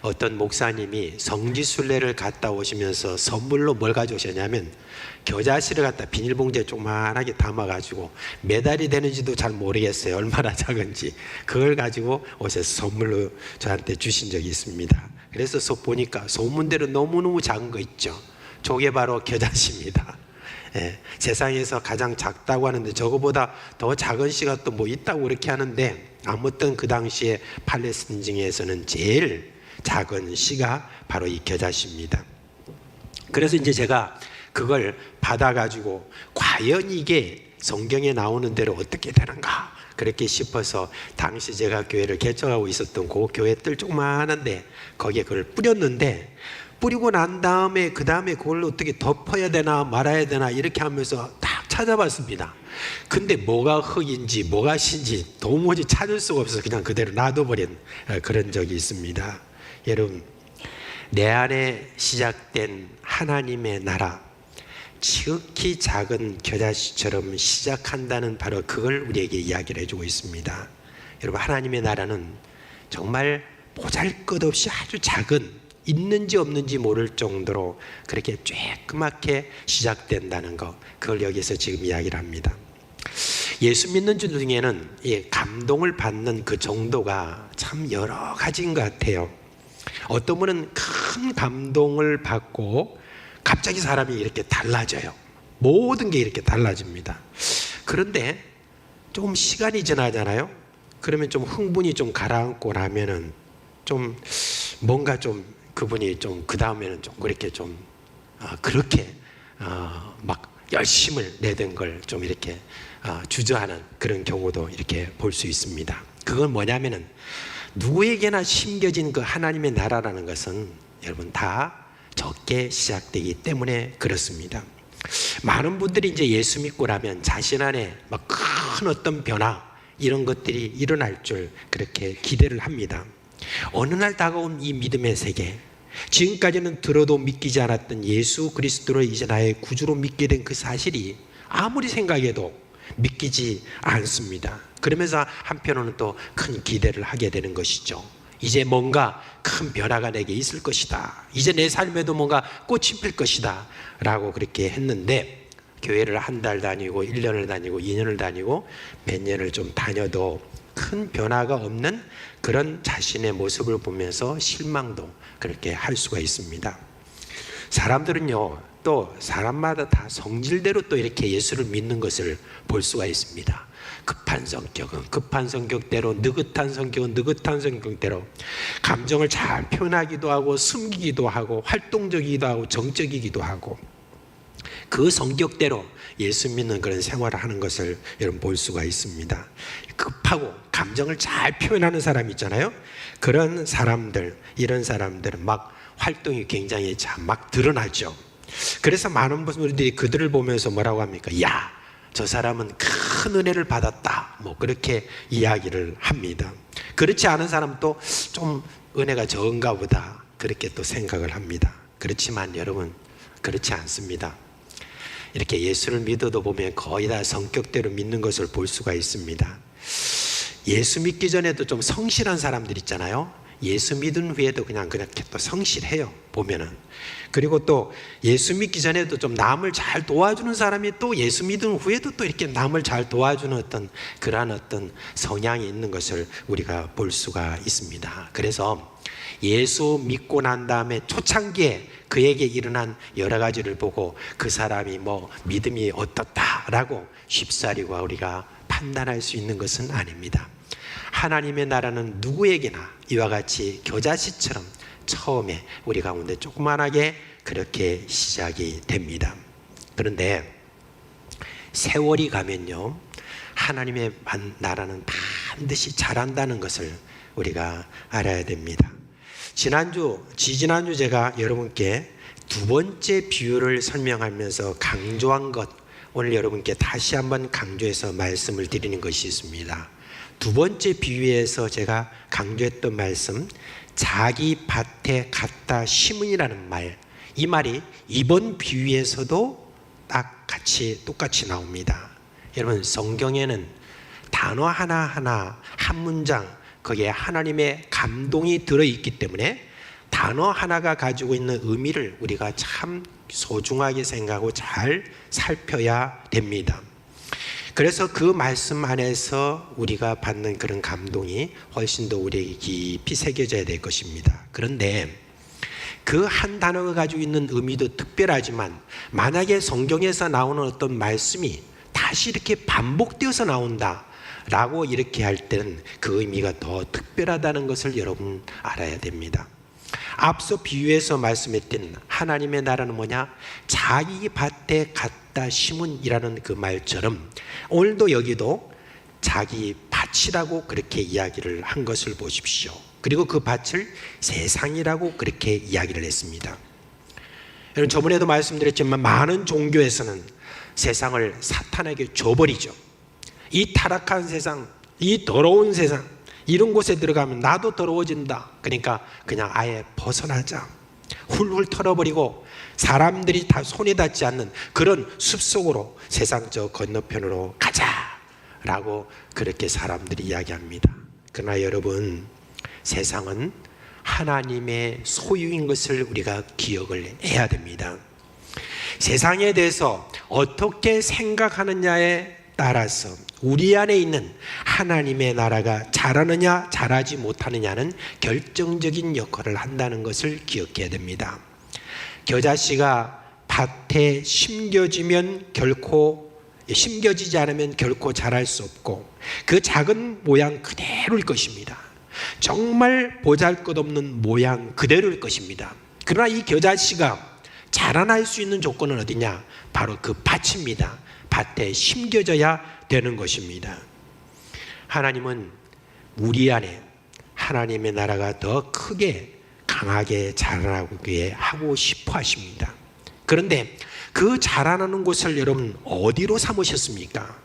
어떤 목사님이 성지순례를 갔다 오시면서 선물로 뭘 가져오셨냐면 겨자씨를 갖다 비닐봉지에 조그만하게 담아가지고 메달이 되는지도 잘 모르겠어요. 얼마나 작은지. 그걸 가지고 오셔서 선물로 저한테 주신 적이 있습니다. 그래서 보니까 소문대로 너무너무 작은 거 있죠. 저게 바로 겨자씨입니다. 예, 세상에서 가장 작다고 하는데 저거보다 더 작은 씨가 또 뭐 있다고 그렇게 하는데, 아무튼 그 당시에 팔레스틴 중에서는 제일 작은 씨가 바로 이 겨자씨입니다. 그래서 이제 제가 그걸 받아가지고 과연 이게 성경에 나오는 대로 어떻게 되는가 그렇게 싶어서 당시 제가 교회를 개척하고 있었던 그 교회 뜰 조그만한데 거기에 그걸 뿌렸는데, 뿌리고 난 다음에 그 다음에 그걸 어떻게 덮어야 되나 말아야 되나 이렇게 하면서 딱 찾아봤습니다. 근데 뭐가 흙인지 뭐가 씨인지 도무지 찾을 수가 없어서 그냥 그대로 놔둬버린 그런 적이 있습니다. 여러분, 내 안에 시작된 하나님의 나라, 지극히 작은 겨자씨처럼 시작한다는 바로 그걸 우리에게 이야기를 해주고 있습니다. 여러분, 하나님의 나라는 정말 보잘것없이 아주 작은, 있는지 없는지 모를 정도로 그렇게 쬐끄맣게 시작된다는 것, 그걸 여기서 지금 이야기를 합니다. 예수 믿는 주 중에는 감동을 받는 그 정도가 참 여러 가지인 것 같아요. 어떤 분은 큰 감동을 받고 갑자기 사람이 이렇게 달라져요. 모든 게 이렇게 달라집니다. 그런데 조금 시간이 지나잖아요. 그러면 좀 흥분이 좀 가라앉고 나면은 좀 뭔가 좀 그분이 좀 그 다음에는 좀 그렇게 좀 그렇게 막 열심을 내던 걸 좀 이렇게 주저하는 그런 경우도 이렇게 볼 수 있습니다. 그건 뭐냐면은 누구에게나 심겨진 그 하나님의 나라라는 것은 여러분 다 적게 시작되기 때문에 그렇습니다. 많은 분들이 이제 예수 믿고 나면 자신 안에 막 큰 어떤 변화 이런 것들이 일어날 줄 그렇게 기대를 합니다. 어느 날 다가온 이 믿음의 세계, 지금까지는 들어도 믿기지 않았던 예수 그리스도를 이제 나의 구주로 믿게 된 그 사실이 아무리 생각해도 믿기지 않습니다. 그러면서 한편으로는 또 큰 기대를 하게 되는 것이죠. 이제 뭔가 큰 변화가 내게 있을 것이다. 이제 내 삶에도 뭔가 꽃이 필 것이다 라고 그렇게 했는데, 교회를 한 달 다니고 1년을 다니고 2년을 다니고 몇 년을 좀 다녀도 큰 변화가 없는 그런 자신의 모습을 보면서 실망도 그렇게 할 수가 있습니다. 사람들은요, 또 사람마다 다 성질대로 또 이렇게 예수를 믿는 것을 볼 수가 있습니다. 급한 성격은 급한 성격대로, 느긋한 성격은 느긋한 성격대로 감정을 잘 표현하기도 하고 숨기기도 하고 활동적이기도 하고 정적이기도 하고 그 성격대로 예수 믿는 그런 생활을 하는 것을 여러분 볼 수가 있습니다. 급하고 감정을 잘 표현하는 사람 있잖아요. 그런 사람들, 이런 사람들은 막 활동이 굉장히 막 드러나죠. 그래서 많은 분들이 그들을 보면서 뭐라고 합니까? 야, 저 사람은 큰 은혜를 받았다. 뭐 그렇게 이야기를 합니다. 그렇지 않은 사람도 좀 은혜가 적은가 보다. 그렇게 또 생각을 합니다. 그렇지만 여러분, 그렇지 않습니다. 이렇게 예수를 믿어도 보면 거의 다 성격대로 믿는 것을 볼 수가 있습니다. 예수 믿기 전에도 좀 성실한 사람들 있잖아요. 예수 믿은 후에도 그냥 그렇게 또 성실해요, 보면은. 그리고 또 예수 믿기 전에도 좀 남을 잘 도와주는 사람이 또 예수 믿은 후에도 또 이렇게 남을 잘 도와주는 그러한 성향이 있는 것을 우리가 볼 수가 있습니다. 그래서 예수 믿고 난 다음에 초창기에 그에게 일어난 여러 가지를 보고 그 사람이 뭐 믿음이 어떻다라고 쉽사리와 우리가 판단할 수 있는 것은 아닙니다. 하나님의 나라는 누구에게나 이와 같이 겨자씨처럼 처음에 우리 가운데 조그만하게 그렇게 시작이 됩니다. 그런데 세월이 가면요, 하나님의 나라는 반드시 자란다는 것을 우리가 알아야 됩니다. 지지난주 제가 여러분께 두 번째 비유를 설명하면서 강조한 것, 오늘 여러분께 다시 한번 강조해서 말씀을 드리는 것이 있습니다. 두 번째 비유에서 제가 강조했던 말씀, 자기 밭에 갖다 심은이라는 말, 이 말이 이번 비유에서도 딱 똑같이 나옵니다. 여러분, 성경에는 단어 하나하나 한 문장 거기에 하나님의 감동이 들어있기 때문에 단어 하나가 가지고 있는 의미를 우리가 참 소중하게 생각하고 잘 살펴야 됩니다. 그래서 그 말씀 안에서 우리가 받는 그런 감동이 훨씬 더 우리에게 깊이 새겨져야 될 것입니다. 그런데 그 한 단어가 가지고 있는 의미도 특별하지만 만약에 성경에서 나오는 어떤 말씀이 다시 이렇게 반복되어서 나온다 라고 이렇게 할 때는 그 의미가 더 특별하다는 것을 여러분 알아야 됩니다. 앞서 비유에서 말씀했던 하나님의 나라는 뭐냐? 자기 밭에 갖다 심은이라는 그 말처럼 오늘도 여기도 자기 밭이라고 그렇게 이야기를 한 것을 보십시오. 그리고 그 밭을 세상이라고 그렇게 이야기를 했습니다. 여러분, 저번에도 말씀드렸지만 많은 종교에서는 세상을 사탄에게 줘버리죠. 이 타락한 세상, 이 더러운 세상, 이런 곳에 들어가면 나도 더러워진다. 그러니까 그냥 아예 벗어나자. 훌훌 털어버리고 사람들이 다 손이 닿지 않는 그런 숲속으로 세상 저 건너편으로 가자라고 그렇게 사람들이 이야기합니다. 그러나 여러분, 세상은 하나님의 소유인 것을 우리가 기억을 해야 됩니다. 세상에 대해서 어떻게 생각하느냐에 따라서 우리 안에 있는 하나님의 나라가 자라느냐 자라지 못하느냐는 결정적인 역할을 한다는 것을 기억해야 됩니다. 겨자씨가 밭에 심겨지지 않으면 결코 자랄 수 없고 그 작은 모양 그대로일 것입니다. 정말 보잘것없는 모양 그대로일 것입니다. 그러나 이 겨자씨가 자라날 수 있는 조건은 어디냐? 바로 그 밭입니다. 밭에 심겨져야 되는 것입니다. 하나님은 우리 안에 하나님의 나라가 더 크게 강하게 자라나게 하고 싶어 하십니다. 그런데 그 자라나는 곳을 여러분 어디로 삼으셨습니까?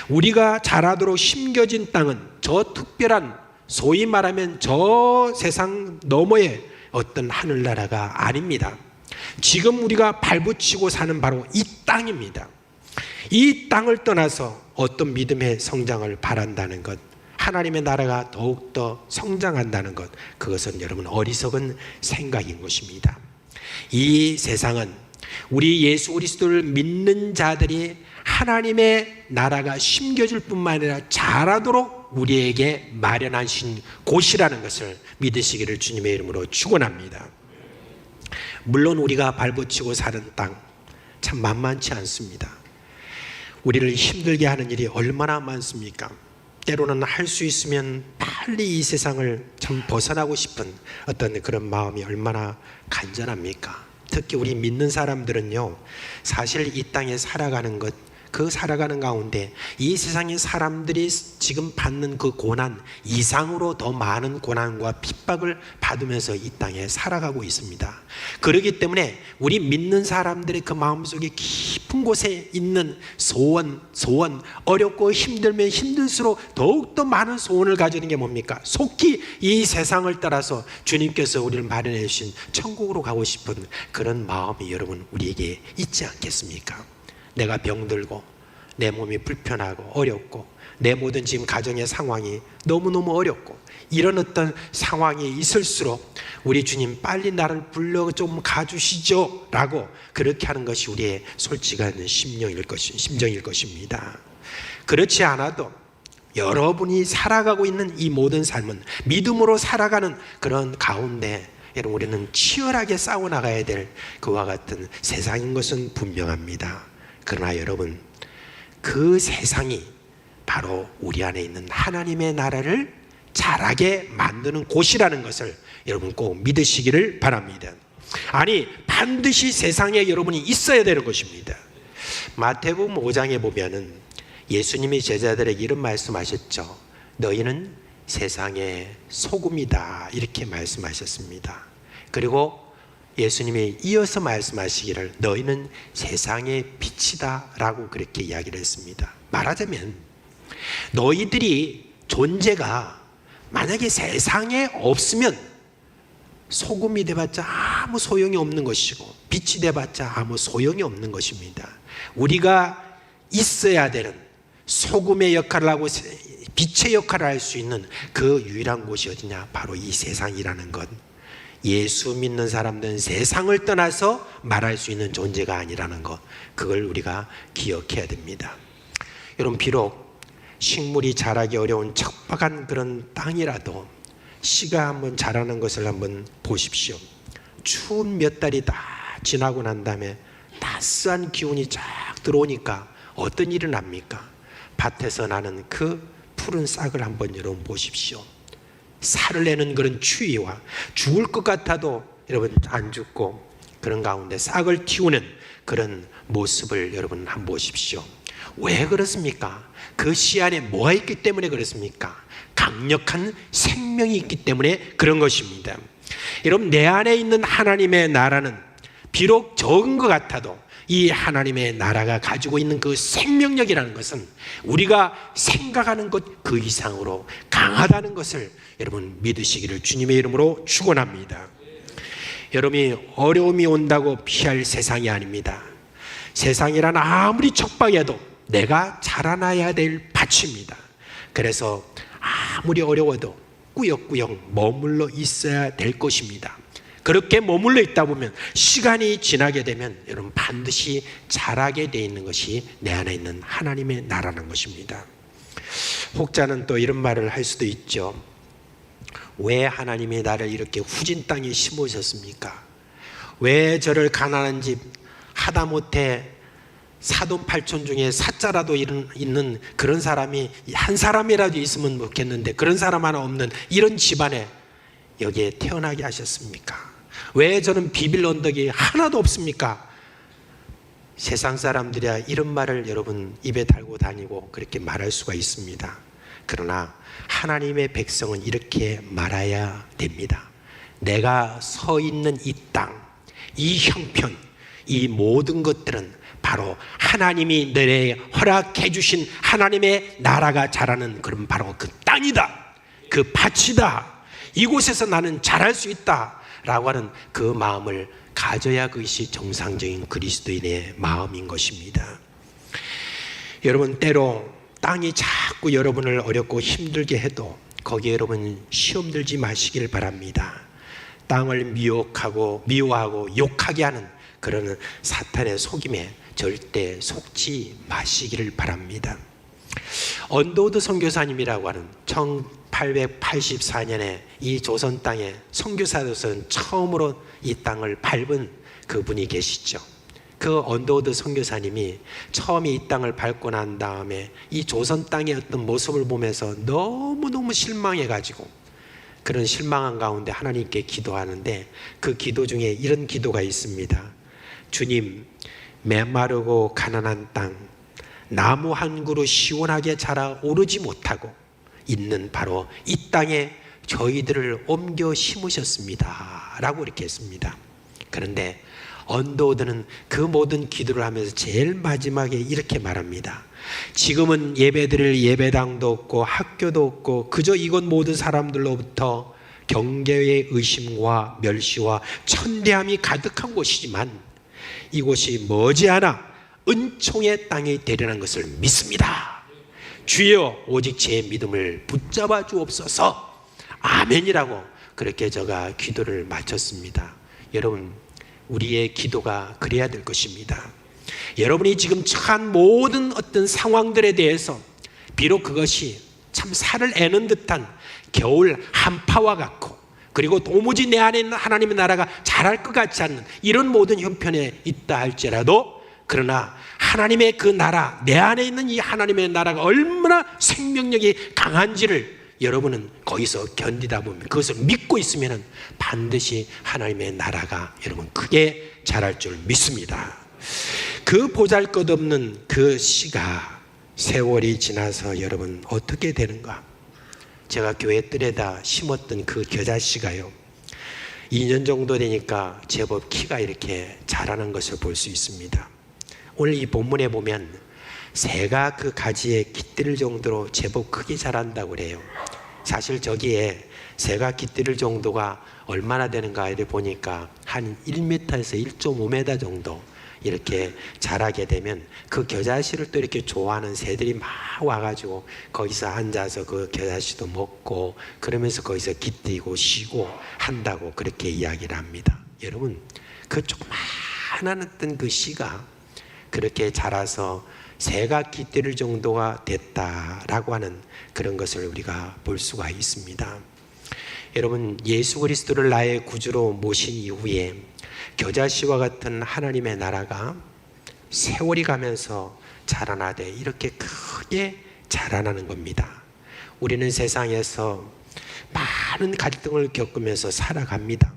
우리가 자라도록 심겨진 땅은 저 특별한 소위 말하면 저 세상 너머의 어떤 하늘나라가 아닙니다. 지금 우리가 발붙이고 사는 바로 이 땅입니다. 이 땅을 떠나서 어떤 믿음의 성장을 바란다는 것, 하나님의 나라가 더욱더 성장한다는 것, 그것은 여러분 어리석은 생각인 것입니다. 이 세상은 우리 예수 그리스도를 믿는 자들이 하나님의 나라가 심겨질 뿐만 아니라 자라도록 우리에게 마련하신 곳이라는 것을 믿으시기를 주님의 이름으로 축원합니다. 물론 우리가 발붙이고 사는 땅, 참 만만치 않습니다. 우리를 힘들게 하는 일이 얼마나 많습니까? 때로는 할 수 있으면 빨리 이 세상을 참 벗어나고 싶은 어떤 그런 마음이 얼마나 간절합니까? 특히 우리 믿는 사람들은요, 사실 이 땅에 살아가는 것, 그 살아가는 가운데 이 세상의 사람들이 지금 받는 그 고난 이상으로 더 많은 고난과 핍박을 받으면서 이 땅에 살아가고 있습니다. 그렇기 때문에 우리 믿는 사람들의 그 마음속에 깊은 곳에 있는 소원, 어렵고 힘들면 힘들수록 더욱더 많은 소원을 가지는 게 뭡니까? 속히 이 세상을 따라서 주님께서 우리를 마련해 주신 천국으로 가고 싶은 그런 마음이 여러분 우리에게 있지 않겠습니까? 내가 병들고 내 몸이 불편하고 어렵고 내 모든 지금 가정의 상황이 너무너무 어렵고 이런 어떤 상황이 있을수록 우리 주님 빨리 나를 불러 좀 가주시죠 라고 그렇게 하는 것이 우리의 솔직한 심정일 것입니다. 그렇지 않아도 여러분이 살아가고 있는 이 모든 삶은 믿음으로 살아가는 그런 가운데 여러분 우리는 치열하게 싸워나가야 될 그와 같은 세상인 것은 분명합니다. 그러나 여러분 그 세상이 바로 우리 안에 있는 하나님의 나라를 자라게 만드는 곳이라는 것을 여러분 꼭 믿으시기를 바랍니다. 아니 반드시 세상에 여러분이 있어야 되는 것입니다. 마태복음 5장에 보면은 예수님이 제자들에게 이런 말씀하셨죠. 너희는 세상의 소금이다 이렇게 말씀하셨습니다. 그리고 예수님이 이어서 말씀하시기를 너희는 세상의 빛이다 라고 그렇게 이야기를 했습니다. 말하자면 너희들이 존재가 만약에 세상에 없으면 소금이 돼봤자 아무 소용이 없는 것이고 빛이 돼봤자 아무 소용이 없는 것입니다. 우리가 있어야 되는 소금의 역할을 하고 빛의 역할을 할 수 있는 그 유일한 곳이 어디냐? 바로 이 세상이라는 것. 예수 믿는 사람들은 세상을 떠나서 말할 수 있는 존재가 아니라는 것, 그걸 우리가 기억해야 됩니다. 여러분 비록 식물이 자라기 어려운 척박한 그런 땅이라도 씨가 한번 자라는 것을 한번 보십시오. 추운 몇 달이 다 지나고 난 다음에 따스한 기운이 쫙 들어오니까 어떤 일이 납니까? 밭에서 나는 그 푸른 싹을 한번 여러분 보십시오. 살을 내는 그런 추위와 죽을 것 같아도 여러분 안 죽고 그런 가운데 싹을 틔우는 그런 모습을 여러분 한번 보십시오. 왜 그렇습니까? 그 씨 안에 뭐가 있기 때문에 그렇습니까? 강력한 생명이 있기 때문에 그런 것입니다. 여러분 내 안에 있는 하나님의 나라는 비록 적은 것 같아도 이 하나님의 나라가 가지고 있는 그 생명력이라는 것은 우리가 생각하는 것 그 이상으로 강하다는 것을 여러분 믿으시기를 주님의 이름으로 축원합니다. 여러분이 어려움이 온다고 피할 세상이 아닙니다. 세상이란 아무리 척박해도 내가 자라나야 될 밭입니다. 그래서 아무리 어려워도 꾸역꾸역 머물러 있어야 될 것입니다. 그렇게 머물러 있다 보면 시간이 지나게 되면 여러분 반드시 자라게 돼 있는 것이 내 안에 있는 하나님의 나라는 것입니다. 혹자는 또 이런 말을 할 수도 있죠. 왜 하나님이 나를 이렇게 후진 땅에 심으셨습니까? 왜 저를 가난한 집 하다못해 사돈 팔촌 중에 사자라도 있는 그런 사람이 한 사람이라도 있으면 좋겠는데 그런 사람 하나 없는 이런 집안에 여기에 태어나게 하셨습니까? 왜 저는 비빌 언덕이 하나도 없습니까? 세상 사람들이야 이런 말을 여러분 입에 달고 다니고 그렇게 말할 수가 있습니다. 그러나 하나님의 백성은 이렇게 말해야 됩니다. 내가 서 있는 이 땅, 이 형편, 이 모든 것들은 바로 하나님이 내게 허락해 주신 하나님의 나라가 자라는 그런 바로 그 땅이다. 그 밭이다. 이곳에서 나는 자랄 수 있다 라고 하는 그 마음을 가져야 그것이 정상적인 그리스도인의 마음인 것입니다. 여러분 때로 땅이 자꾸 여러분을 어렵고 힘들게 해도 거기에 여러분 시험 들지 마시길 바랍니다. 땅을 미워하고 욕하게 하는 그런 사탄의 속임에 절대 속지 마시기를 바랍니다. 언더우드 선교사님이라고 하는 1884년에 이 조선 땅에 선교사로서는 처음으로 이 땅을 밟은 그분이 계시죠. 그 언더우드 선교사님이 처음에 이 땅을 밟고 난 다음에 이 조선 땅의 어떤 모습을 보면서 너무너무 실망해가지고 그런 실망한 가운데 하나님께 기도하는데 그 기도 중에 이런 기도가 있습니다. 주님, 메마르고 가난한 땅, 나무 한 그루 시원하게 자라 오르지 못하고 있는 바로 이 땅에 저희들을 옮겨 심으셨습니다 라고 이렇게 했습니다. 그런데 언더우드는 그 모든 기도를 하면서 제일 마지막에 이렇게 말합니다. 지금은 예배드릴 예배당도 없고 학교도 없고 그저 이곳 모든 사람들로부터 경계의 의심과 멸시와 천대함이 가득한 곳이지만 이곳이 머지않아 은총의 땅이 되리라는 것을 믿습니다. 주여 오직 제 믿음을 붙잡아 주옵소서. 아멘이라고 그렇게 제가 기도를 마쳤습니다. 여러분, 우리의 기도가 그래야 될 것입니다. 여러분이 지금 처한 모든 어떤 상황들에 대해서 비록 그것이 참 살을 애는 듯한 겨울 한파와 같고 그리고 도무지 내 안에 있는 하나님의 나라가 잘할 것 같지 않는 이런 모든 형편에 있다 할지라도 그러나 하나님의 그 나라, 내 안에 있는 이 하나님의 나라가 얼마나 생명력이 강한지를 여러분은 거기서 견디다 보면 그것을 믿고 있으면 반드시 하나님의 나라가 여러분 크게 자랄 줄 믿습니다. 그 보잘것없는 그 씨가 세월이 지나서 여러분 어떻게 되는가? 제가 교회 뜰에다 심었던 그 겨자씨가요 2년 정도 되니까 제법 키가 이렇게 자라는 것을 볼 수 있습니다. 오늘 이 본문에 보면 새가 그 가지에 깃들 정도로 제법 크게 자란다고 그래요. 사실 저기에 새가 깃들 정도가 얼마나 되는가를 보니까 한 1m에서 1.5m 정도 이렇게 자라게 되면 그 겨자씨를 또 이렇게 좋아하는 새들이 막 와가지고 거기서 앉아서 그 겨자씨도 먹고 그러면서 거기서 깃들고 쉬고 한다고 그렇게 이야기를 합니다. 여러분, 그 조그마한 어떤 그 씨가 그렇게 자라서 새가 깃들 정도가 됐다라고 하는 그런 것을 우리가 볼 수가 있습니다. 여러분, 예수 그리스도를 나의 구주로 모신 이후에 겨자씨와 같은 하나님의 나라가 세월이 가면서 자라나되 이렇게 크게 자라나는 겁니다. 우리는 세상에서 많은 갈등을 겪으면서 살아갑니다.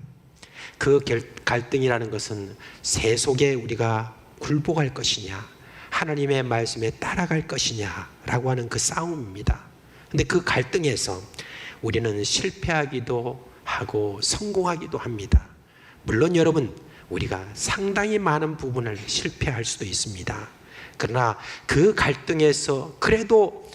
그 갈등이라는 것은 새 속에 우리가 굴복할 것이냐 하나님의 말씀에 따라갈 것이냐라고 하는 그 싸움입니다. 근데 그 갈등에서 우리는 실패하기도 하고 성공하기도 합니다. 물론 여러분, 우리가 상당히 많은 부분을 실패할 수도 있습니다. 그러나 그 갈등에서 그래도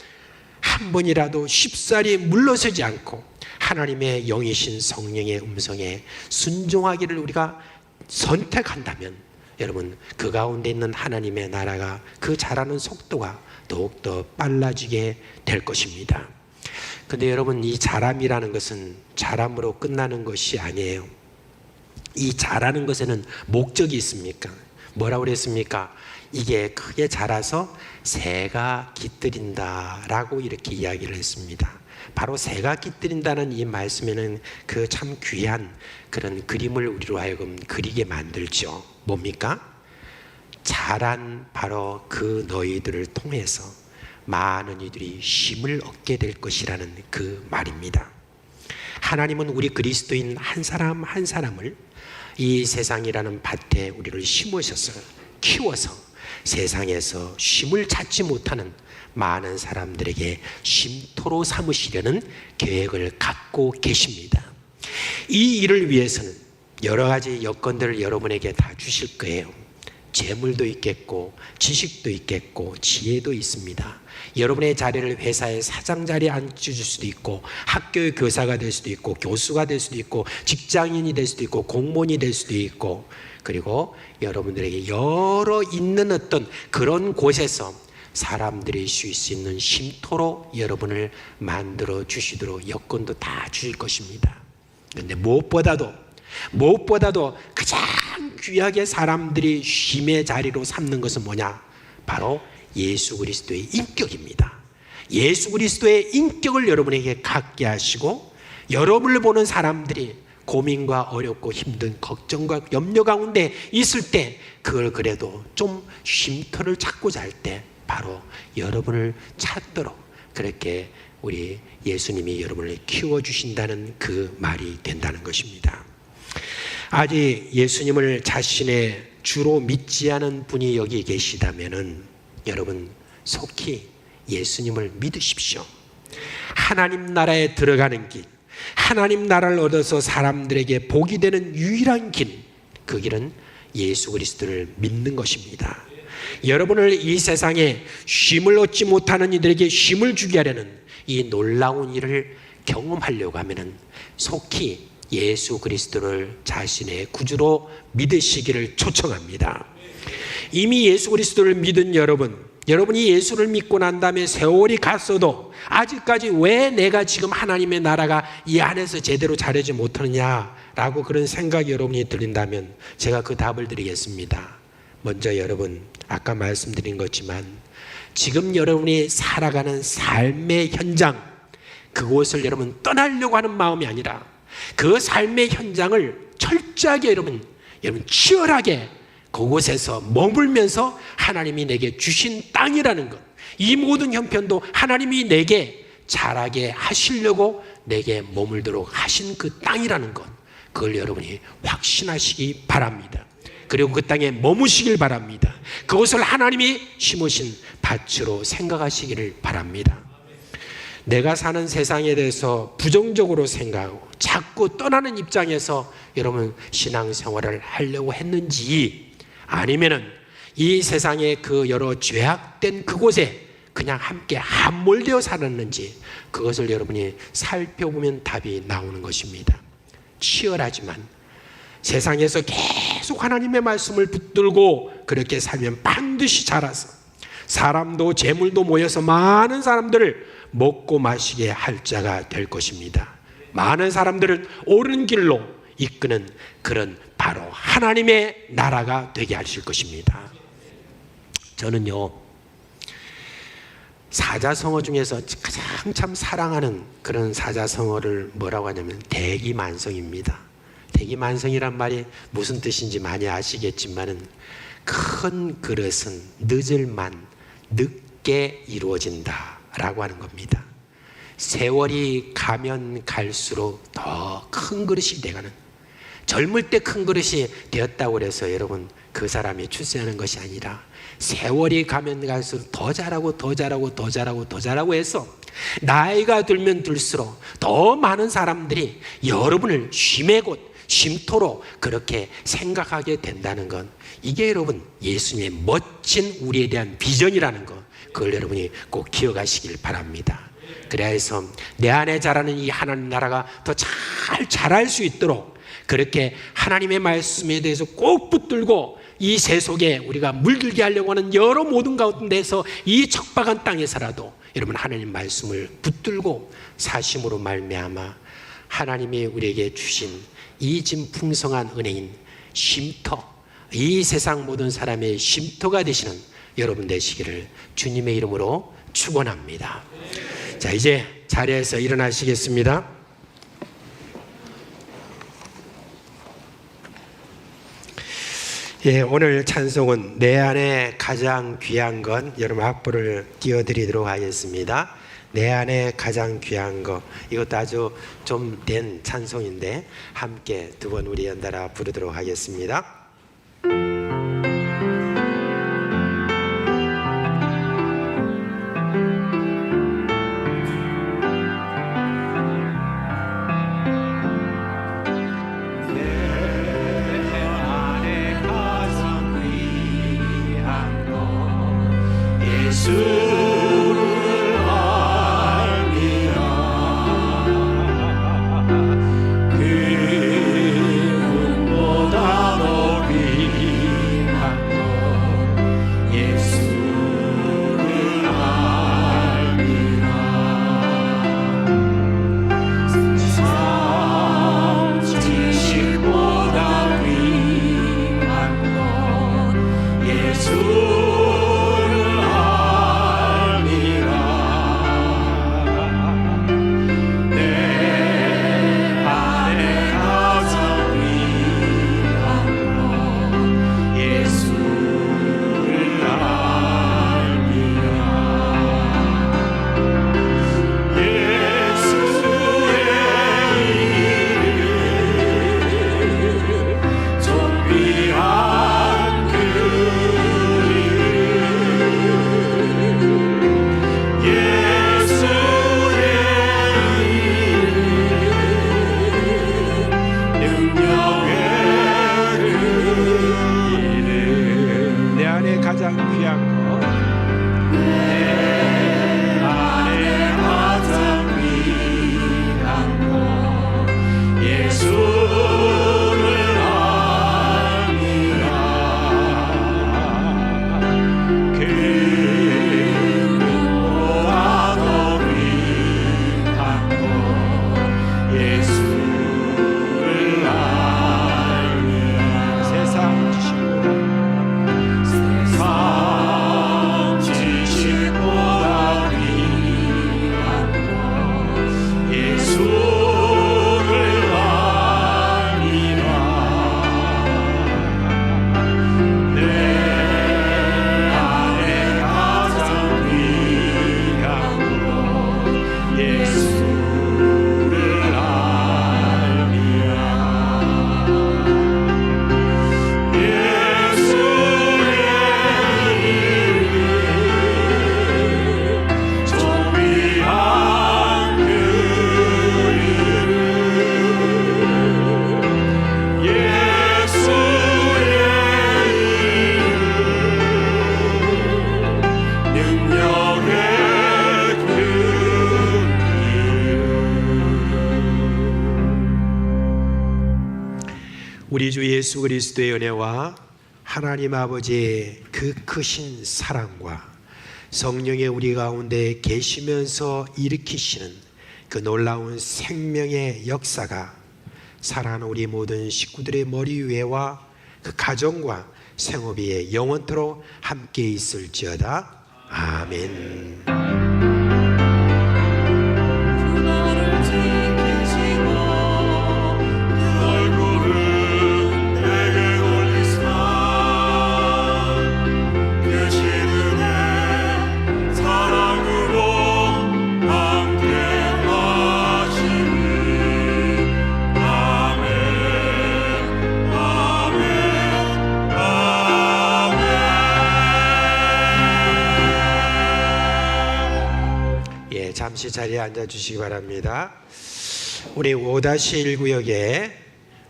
한 번이라도 쉽사리 물러서지 않고 하나님의 영이신 성령의 음성에 순종하기를 우리가 선택한다면 여러분, 그 가운데 있는 하나님의 나라가 그 자라는 속도가 더욱더 빨라지게 될 것입니다. 근데 여러분, 이 자람이라는 것은 자람으로 끝나는 것이 아니에요. 이 자라는 것에는 목적이 있습니까? 뭐라고 그랬습니까? 이게 크게 자라서 새가 깃들인다라고 이렇게 이야기를 했습니다. 바로 새가 깃들인다는 이 말씀에는 그 참 귀한 그런 그림을 우리로 하여금 그리게 만들죠. 뭡니까? 자란 바로 그 너희들을 통해서 많은 이들이 쉼을 얻게 될 것이라는 그 말입니다. 하나님은 우리 그리스도인 한 사람 한 사람을 이 세상이라는 밭에 우리를 심으셨어요. 키워서 세상에서 쉼을 찾지 못하는 많은 사람들에게 쉼터로 삼으시려는 계획을 갖고 계십니다. 이 일을 위해서는 여러 가지 여건들을 여러분에게 다 주실 거예요. 재물도 있겠고 지식도 있겠고 지혜도 있습니다. 여러분의 자리를 회사의 사장 자리에 앉혀줄 수도 있고 학교의 교사가 될 수도 있고 교수가 될 수도 있고 직장인이 될 수도 있고 공무원이 될 수도 있고 그리고 여러분들에게 여러 있는 어떤 그런 곳에서 사람들이 쉴 수 있는 쉼터로 여러분을 만들어 주시도록 여건도 다 주실 것입니다. 그런데 무엇보다도 가장 귀하게 사람들이 쉼의 자리로 삼는 것은 뭐냐? 바로 예수 그리스도의 인격입니다. 예수 그리스도의 인격을 여러분에게 갖게 하시고 여러분을 보는 사람들이 고민과 어렵고 힘든 걱정과 염려 가운데 있을 때 그걸 그래도 좀 쉼터를 찾고자 할 때 바로 여러분을 찾도록 그렇게 우리 예수님이 여러분을 키워주신다는 그 말이 된다는 것입니다. 아직 예수님을 자신의 주로 믿지 않은 분이 여기 계시다면은 여러분 속히 예수님을 믿으십시오. 하나님 나라에 들어가는 길, 하나님 나라를 얻어서 사람들에게 복이 되는 유일한 길, 그 길은 예수 그리스도를 믿는 것입니다. 여러분을 이 세상에 쉼을 얻지 못하는 이들에게 쉼을 주게 하려는 이 놀라운 일을 경험하려고 하면은 속히 예수 그리스도를 자신의 구주로 믿으시기를 초청합니다. 이미 예수 그리스도를 믿은 여러분이 예수를 믿고 난 다음에 세월이 갔어도 아직까지 왜 내가 지금 하나님의 나라가 이 안에서 제대로 자르지 못하느냐라고 그런 생각이 여러분이 들린다면 제가 그 답을 드리겠습니다. 먼저 여러분, 아까 말씀드린 것지만 지금 여러분이 살아가는 삶의 현장, 그곳을 여러분 떠나려고 하는 마음이 아니라 그 삶의 현장을 철저하게 여러분 치열하게 그곳에서 머물면서 하나님이 내게 주신 땅이라는 것, 이 모든 형편도 하나님이 내게 자라게 하시려고 내게 머물도록 하신 그 땅이라는 것, 그걸 여러분이 확신하시기 바랍니다. 그리고 그 땅에 머무시길 바랍니다. 그것을 하나님이 심으신 밭으로 생각하시기를 바랍니다. 내가 사는 세상에 대해서 부정적으로 생각하고 자꾸 떠나는 입장에서 여러분 신앙생활을 하려고 했는지, 아니면은 이 세상의 그 여러 죄악된 그곳에 그냥 함께 함몰되어 살았는지, 그것을 여러분이 살펴보면 답이 나오는 것입니다. 치열하지만 세상에서 계속 하나님의 말씀을 붙들고 그렇게 살면 반드시 자라서 사람도 재물도 모여서 많은 사람들을 먹고 마시게 할 자가 될 것입니다. 많은 사람들을 옳은 길로 이끄는 그런 바로 하나님의 나라가 되게 하실 것입니다. 저는요, 사자성어 중에서 가장 참 사랑하는 그런 사자성어를 뭐라고 하냐면 대기만성입니다. 대기만성이란 말이 무슨 뜻인지 많이 아시겠지만은 큰 그릇은 늦을만 늦게 이루어진다 라고 하는 겁니다. 세월이 가면 갈수록 더 큰 그릇이 돼가는, 젊을 때 큰 그릇이 되었다고 해서 여러분 그 사람이 출세하는 것이 아니라 세월이 가면 갈수록 더 자라고 더 자라고 더 자라고 더 자라고 해서 나이가 들면 들수록 더 많은 사람들이 여러분을 쉼의 곳, 쉼터로 그렇게 생각하게 된다는 건, 이게 여러분 예수님의 멋진 우리에 대한 비전이라는 것, 그걸 여러분이 꼭 기억하시길 바랍니다. 그래야 해서 내 안에 자라는 이 하나님 나라가 더 잘 자랄 수 있도록 그렇게 하나님의 말씀에 대해서 꼭 붙들고 이 세속에 우리가 물들게 하려고 하는 여러 모든 가운데서 이 척박한 땅에서라도 여러분 하나님 말씀을 붙들고 사심으로 말미암아 하나님이 우리에게 주신 이 지금 풍성한 은혜인 쉼터, 이 세상 모든 사람의 쉼터가 되시는 여러분 되시기를 주님의 이름으로 축원합니다. 자, 이제 자리에서 일어나시겠습니다. 예, 오늘 찬송은 내 안에 가장 귀한 것, 여러분 악보를 띄워드리도록 하겠습니다. 내 안에 가장 귀한 것, 이것도 아주 좀 된 찬송인데 함께 두 번 우리 연달아 부르도록 하겠습니다. 예수를 우리 주 예수 그리스도의 은혜와 하나님 아버지의 그 크신 사랑과 성령의 우리 가운데 계시면서 일으키시는 그 놀라운 생명의 역사가 사랑하는 우리 모든 식구들의 머리 위에와 그 가정과 생업 위에 영원토록 함께 있을지어다. 아멘. 나를 지키시고 그 얼굴을 내게 돌리사 그 시든의 사랑으로 함께 하시니 아멘 아멘 아멘. 예, 잠시 자리에 앉아 주시기 바랍니다. 우리 5-1구역의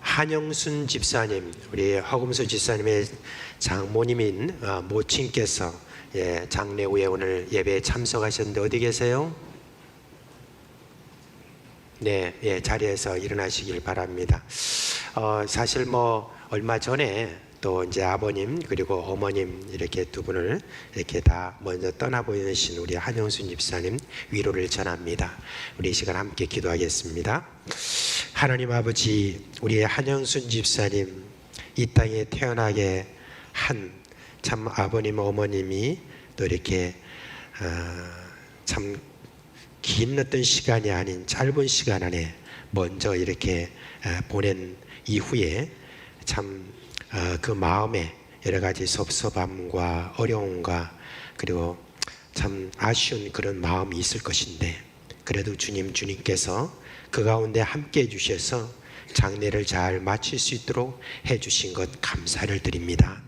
한영순 집사님, 우리 허금수 집사님의 장모님인 모친께서 장례 후에 오늘 예배에 참석하셨는데 어디 계세요? 네, 자리에서 일어나시길 바랍니다. 사실 얼마 전에 또 이제 아버님 그리고 어머님 이렇게 두 분을 이렇게 다 먼저 떠나보내신 우리 한영순 집사님 위로를 전합니다. 우리 이 시간 함께 기도하겠습니다. 하나님 아버지, 우리 한영순 집사님 이 땅에 태어나게 한 참 아버님 어머님이 또 이렇게 참 긴 어떤 시간이 아닌 짧은 시간 안에 먼저 이렇게 보낸 이후에 참 그 마음에 여러 가지 섭섭함과 어려움과 그리고 참 아쉬운 그런 마음이 있을 것인데 그래도 주님께서 그 가운데 함께 해주셔서 장례를 잘 마칠 수 있도록 해주신 것 감사를 드립니다.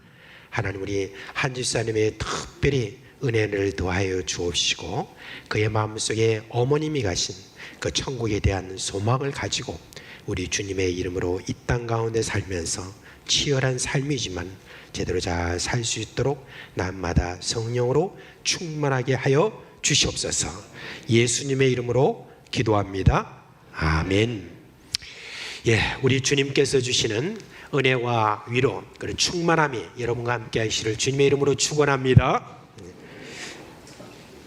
하나님, 우리 한 집사님의 특별히 은혜를 더하여 주옵시고 그의 마음속에 어머님이 가신 그 천국에 대한 소망을 가지고 우리 주님의 이름으로 이 땅 가운데 살면서 치열한 삶이지만 제대로 잘 살 수 있도록 날마다 성령으로 충만하게 하여 주시옵소서. 예수님의 이름으로 기도합니다. 아멘. 우리 주님께서 주시는 은혜와 위로 그리고 충만함이 여러분과 함께 하시기를 주님의 이름으로 축원합니다.